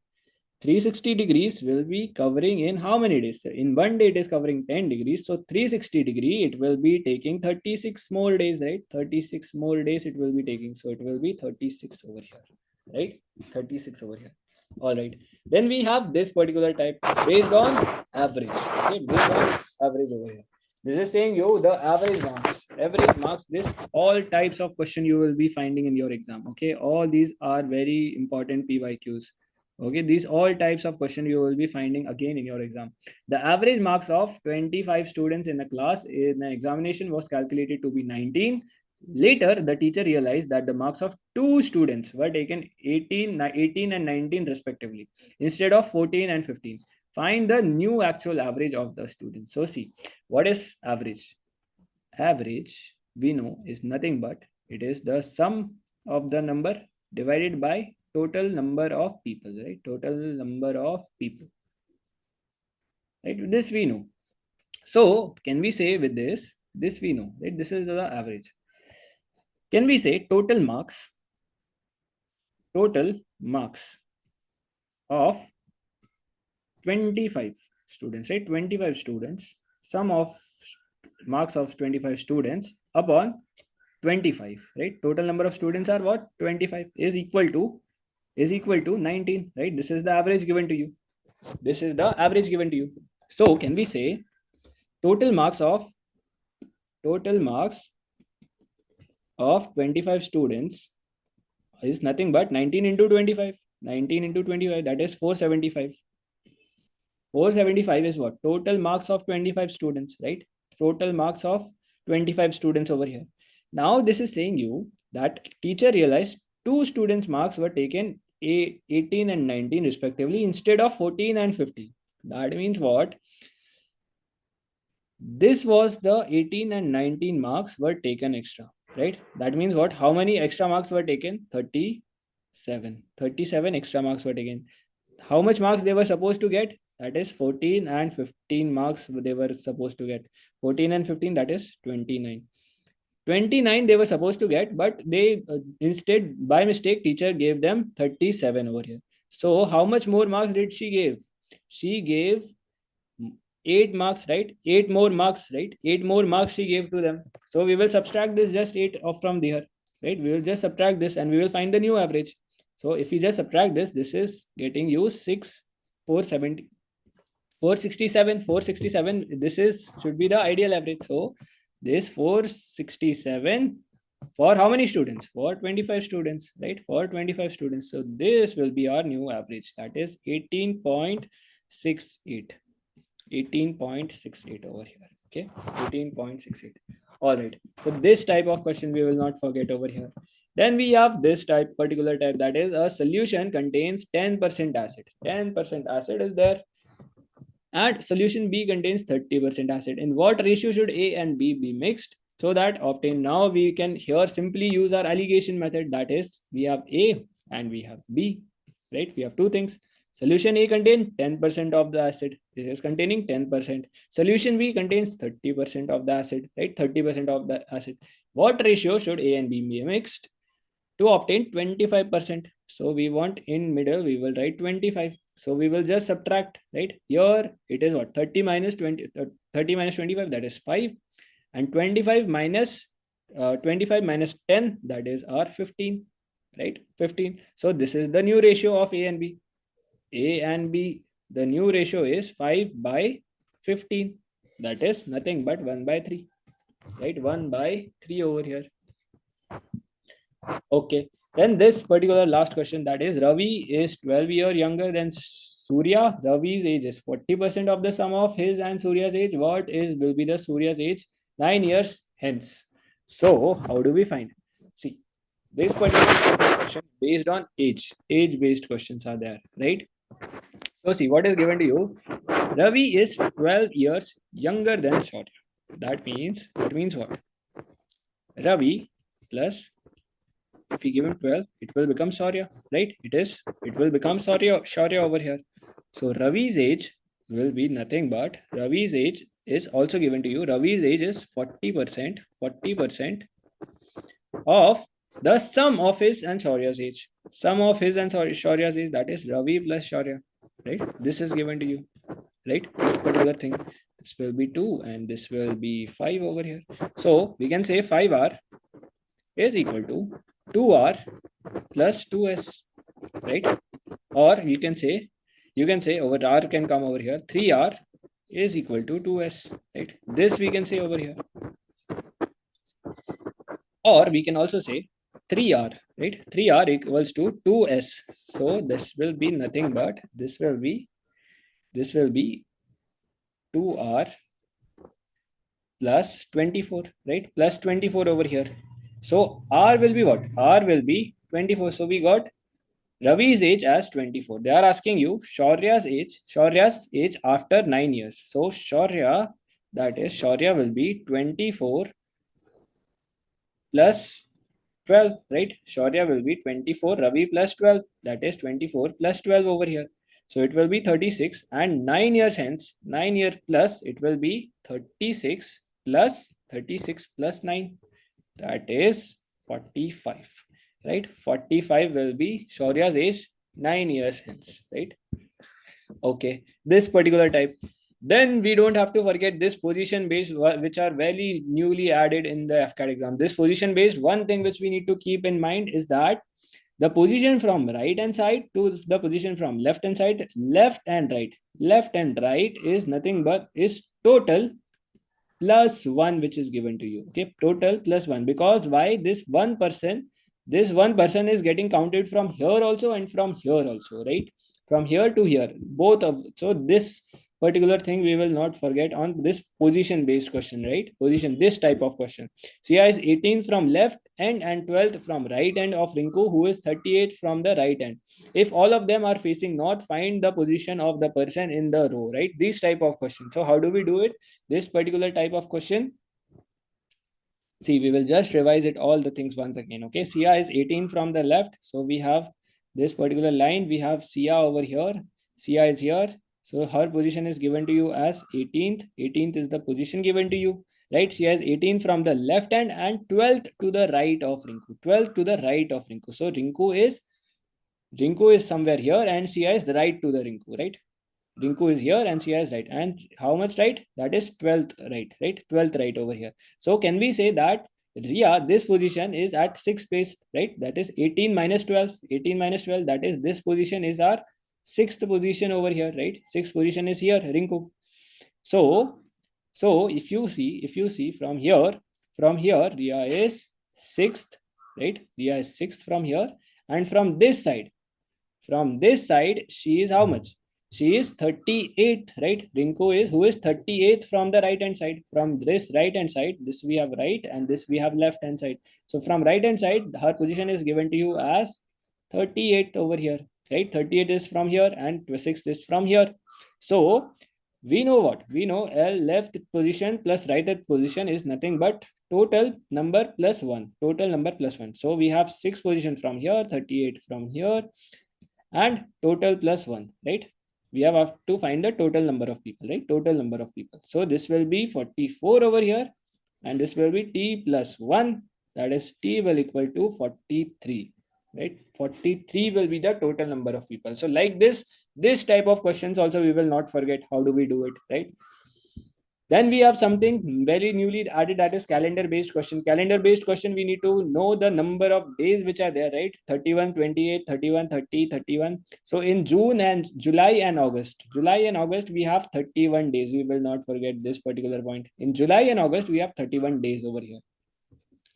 360 degrees will be covering in how many days? In 1 day it is covering 10 degrees. So 360 degree, it will be taking 36 more days, right? 36 more days it will be taking. So it will be 36 over here, right? 36 over here. All right. Then we have this particular type based on average. Okay, based on average over here. This is saying you the average marks. Average marks, this all types of question you will be finding in your exam. Okay, all these are very important PYQs. Okay, these all types of question you will be finding again in your exam. The average marks of 25 students in a class in the examination was calculated to be 19. Later, the teacher realized that the marks of 2 students were taken 18 and 19 respectively, instead of 14 and 15. Find the new actual average of the students. So see, what is average? Average, we know, is nothing but it is the sum of the number divided by total number of people, right? Total number of people, right? This we know. So can we say with this we know, right? This is the average. Can we say total marks of 25 students, right? 25 students, sum of marks of 25 students upon 25, right? Total number of students are what? 25 is equal to 19, right? This is the average given to you. This is the average given to you. So can we say total marks of 25 students is nothing but 19 into 25. 19 into 25, that is 475. 475 is what? Total marks of 25 students, right? Total marks of 25 students over here. Now this is saying you that teacher realized 2 students marks were taken 18 and 19 respectively instead of 14 and 15. That means what? This was the 18 and 19 marks were taken extra, right? That means what? How many extra marks were taken? 37. 37 extra marks were taken. How much marks they were supposed to get? That is 14 and 15 marks they were supposed to get. 14 and 15, that is 29. 29 they were supposed to get, but they instead, by mistake, teacher gave them 37 over here. So how much more marks did she give? She gave 8 marks, right? 8 more marks, right? 8 more marks she gave to them. So we will subtract this just 8 off from there, right? We will just subtract this and we will find the new average. So if we just subtract this, this is getting you 6, 470, 467, 467. This is should be the ideal average. So this 467 for how many students? For 25 students, right? For 25 students. So this will be our new average. That is 18.68. 18.68 over here. Okay, 18.68. All right. So this type of question we will not forget over here. Then we have this particular type, that is a solution contains 10% acid. 10% acid is there. And solution B contains 30% acid. In what ratio should A and B be mixed so that obtain? Now we can here simply use our alligation method. That is, we have A and we have B, right? We have two things. Solution A contains 10% of the acid. This is containing 10%. Solution B contains 30% of the acid, right? 30% of the acid. What ratio should A and B be mixed to obtain 25%? So we want in middle, we will write 25. So we will just subtract, right? Here it is what? 30 minus 20, 30 minus 25, that is 5. And 25 minus 25 minus 10, that is our 15, right? 15. So this is the new ratio of A and B. A and B, the new ratio is 5 by 15. That is nothing but 1 by 3, right? 1 by 3 over here. Okay. Then this particular last question, that is Ravi is 12 years younger than Surya. Ravi's age is 40% of the sum of his and Surya's age. What is will be the Surya's age 9 years hence? So how do we find? See, this particular question based on age based questions are there, right? So see what is given to you. Ravi is 12 years younger than Shaurya. That means what? Ravi plus, if we give him 12, it will become Shaurya, right? It will become Shaurya over here. So Ravi's age will be nothing but, Ravi's age is also given to you. Ravi's age is 40% of the sum of his and Shaurya's age. Sum of his and Shaurya's age, that is Ravi plus Shaurya, right? This is given to you, right? This particular thing. This will be 2 and this will be 5 over here. So we can say 5R is equal to 2R plus 2S, right? Or you can say over R can come over here, 3R is equal to 2S, right? This we can say over here. Or we can also say 3R, right? 3R equals to 2S. So this will be nothing but, this will be 2R plus 24, right? Plus 24 over here. So R will be what? R will be 24. So we got Ravi's age as 24. They are asking you Shaurya's age after 9 years. So Shaurya will be 24 plus 12, right? Shaurya will be 24, Ravi plus 12, that is 24 plus 12 over here. So it will be 36, and 9 years hence, 9 years plus, it will be 36 plus 9, that is 45, right? 45 will be Shaurya's age 9 years hence, right? Okay, this particular type. Then we don't have to forget this position based, which are very newly added in the AFCAT exam. This position based, one thing which we need to keep in mind is that the position from right hand side to the position from left hand side, left and right is nothing but is total plus 1 which is given to you. Okay, total plus 1, because why? This one person is getting counted from here also and from here also, right? From here to here, both of, so this particular thing we will not forget on this position based question, right? Position, this type of question. Sia is 18 from left end and 12th from right end of Rinku, who is 38 from the right end. If all of them are facing north, find the position of the person in the row, right? These type of questions. So how do we do it? This particular type of question, see, we will just revise it all the things once again. Okay, Sia is 18 from the left, so we have this particular line, we have Sia over here, Sia is here, so her position is given to you as 18th is the position given to you, right? Sia is 18 from the left hand and 12th to the right of Rinku, 12th to the right of Rinku. So Rinku is somewhere here and Sia is the right to the Rinku, right? Rinku is here and Sia is right. And how much right? That is 12th right, right? 12th right over here. So can we say that Ria, this position is at 6th place, right? That is 18 minus 12. 18 minus 12, that is this position is our 6th position over here, right? 6th position is here, Rinku. So if you see from here, Ria is 6th, right? Ria is 6th from here. And from this side, she is how much? She is 38th, right? Rinku is, who is 38th from the right hand side. From this right hand side, this we have right and this we have left hand side. So from right hand side, her position is given to you as 38th over here, right? 38 is from here and 6th is from here. So we know what? We know L left position plus right position is nothing but total number plus 1. Total number plus 1. So we have 6 position from here, 38 from here, and total plus 1, right? We have to find the total number of people, right? Total number of people. So this will be 44 over here and this will be t plus 1, that is t will equal to 43, right? 43 will be the total number of people. So like this type of questions also we will not forget. How do we do it, right? Then we have something very newly added, that is calendar based question. Calendar based question, we need to know the number of days which are there, right? 31, 28, 31, 30, 31. So in June and July and August, we have 31 days. We will not forget this particular point. In July and August, we have 31 days over here.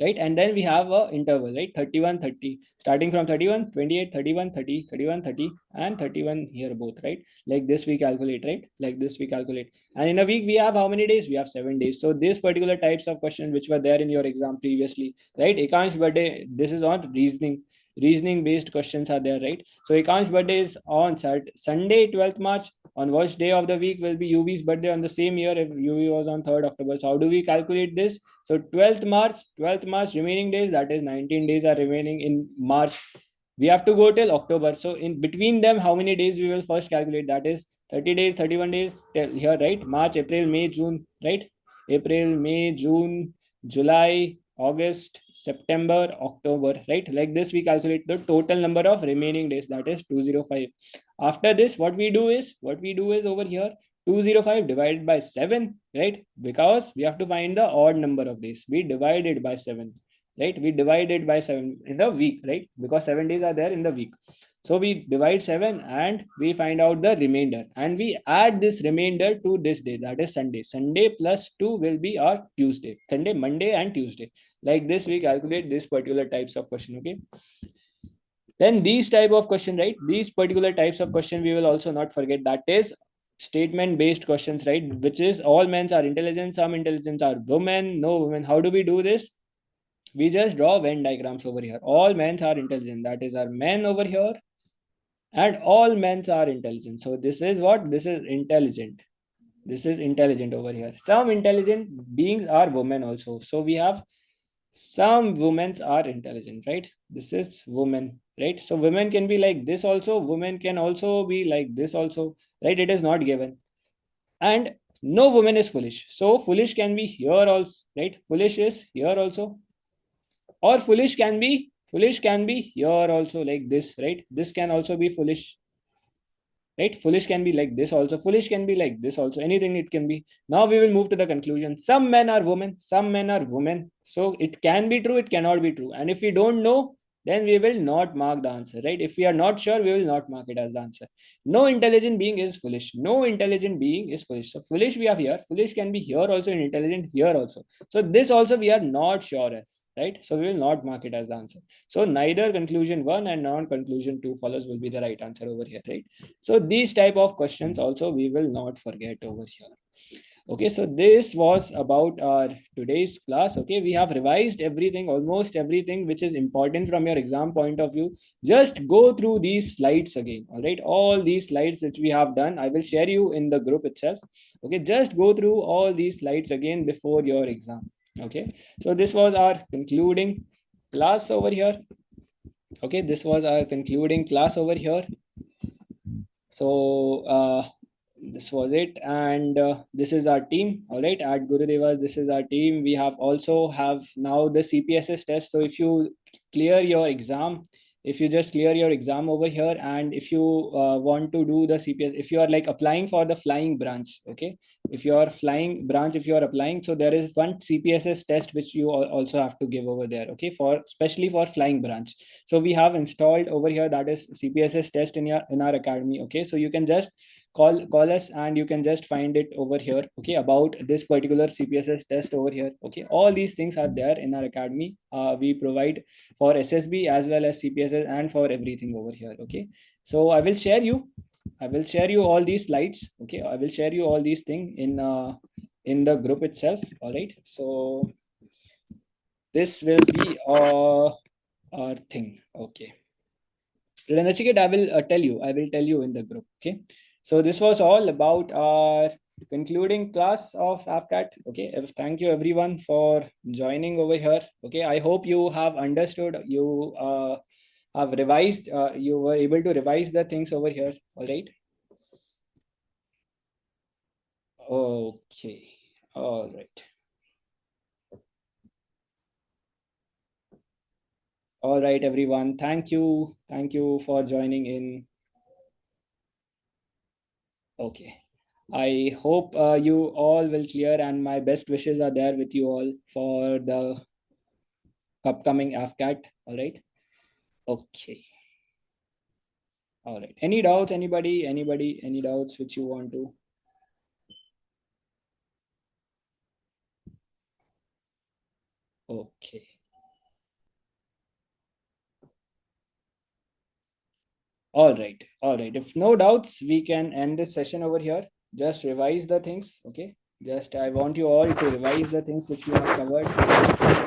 right? And then we have a interval, right? 31, 30, starting from 31, 28, 31, 30, 31, 30, and 31 here both, right? Like this we calculate, right? Like this we calculate. And in a week we have how many days? We have 7 days. So these particular types of questions which were there in your exam previously, right? Ekansh birthday, this is on reasoning based questions are there, right? So Ekansh birthday is on Sunday 12th March. On which day of the week will be UV's birthday on the same year if UV was on 3rd October? So how do we calculate this? So 12th March, remaining days, that is 19 days are remaining in March. We have to go till October. So in between them, how many days we will first calculate? That is 30 days, 31 days here, right? March, April, May, June, right? April, May, June, July, August, September, October, right? Like this, we calculate the total number of remaining days, that is 205. After this, what we do is over here, 205 divided by 7, right? Because we have to find the odd number of days. We divide it by 7, right? We divide it by 7 in the week, right? Because 7 days are there in the week. So we divide 7 and we find out the remainder, and we add this remainder to this day, that is Sunday. Sunday plus 2 will be our Tuesday. Sunday, Monday, and Tuesday. Like this, we calculate this particular types of question, okay? Then these type of question, right? These particular types of question we will also not forget, that is statement based questions, right? Which is all men are intelligent, some intelligence are women, no women. How do we do this? We just draw Venn diagrams over here. All men are intelligent, that is our men over here, and all men are intelligent. So this is what? This is intelligent. This is intelligent over here. Some intelligent beings are women also. So we have some women are intelligent, right? This is women, right? So women can be like this also, women can also be like this also, right? It is not given. And no woman is foolish, so foolish can be here also, right? Foolish is here also, or foolish can be here also, like this, right? This can also be foolish, right? Foolish can be like this also, foolish can be like this also, anything it can be. Now we will move to the conclusion. Some men are women, some men are women. So it can be true, it cannot be true, and if we don't know, then we will not mark the answer, right? If we are not sure, we will not mark it as the answer. No intelligent being is foolish, no intelligent being is foolish. So foolish we have here, foolish can be here also, and intelligent here also. So this also we are not sure as, right? So we will not mark it as the answer. So neither conclusion 1 and non-conclusion 2 follows will be the right answer over here, right? So these type of questions also we will not forget over here. Okay, so this was about our today's class. Okay, we have revised everything, almost everything which is important from your exam point of view. Just go through these slides again. All right, all these slides which we have done, I will share you in the group itself. Okay, just go through all these slides again before your exam. Okay, so this was our concluding class over here. Okay, this was our concluding class over here. So this was it, and this is our team. All right, at Gurudevas, this is our team. We have also have now the Cpss test. So if you clear your exam, if you just clear your exam over here, and if you want to do the CPS, if you are like applying for the flying branch, okay, if you are flying branch, if you are applying, so there is one Cpss test which you also have to give over there, okay, for especially for flying branch. So we have installed over here, that is Cpss test in our academy. Okay, so you can just call us and you can just find it over here, okay, about this particular Cpss test over here. Okay, all these things are there in our academy. We provide for SSB as well as Cpss and for everything over here. Okay, so I will share you all these slides. Okay, I will share you all these things in the group itself. All right, so this will be our thing. Okay, Nachiket, I will tell you in the group. Okay, so this was all about our concluding class of AFCAT. Okay, thank you everyone for joining over here. Okay, I hope you have understood. You have revised. You were able to revise the things over here. All right. Okay. All right. All right, everyone. Thank you. Thank you for joining in. Okay. I hope you all will clear, and my best wishes are there with you all for the upcoming AFCAT. All right. Okay. All right. Any doubts? Anybody? Any doubts which you want to? Okay. All right. All right. If no doubts, we can end this session over here. Just revise the things. Okay. Just I want you all to revise the things which we have covered.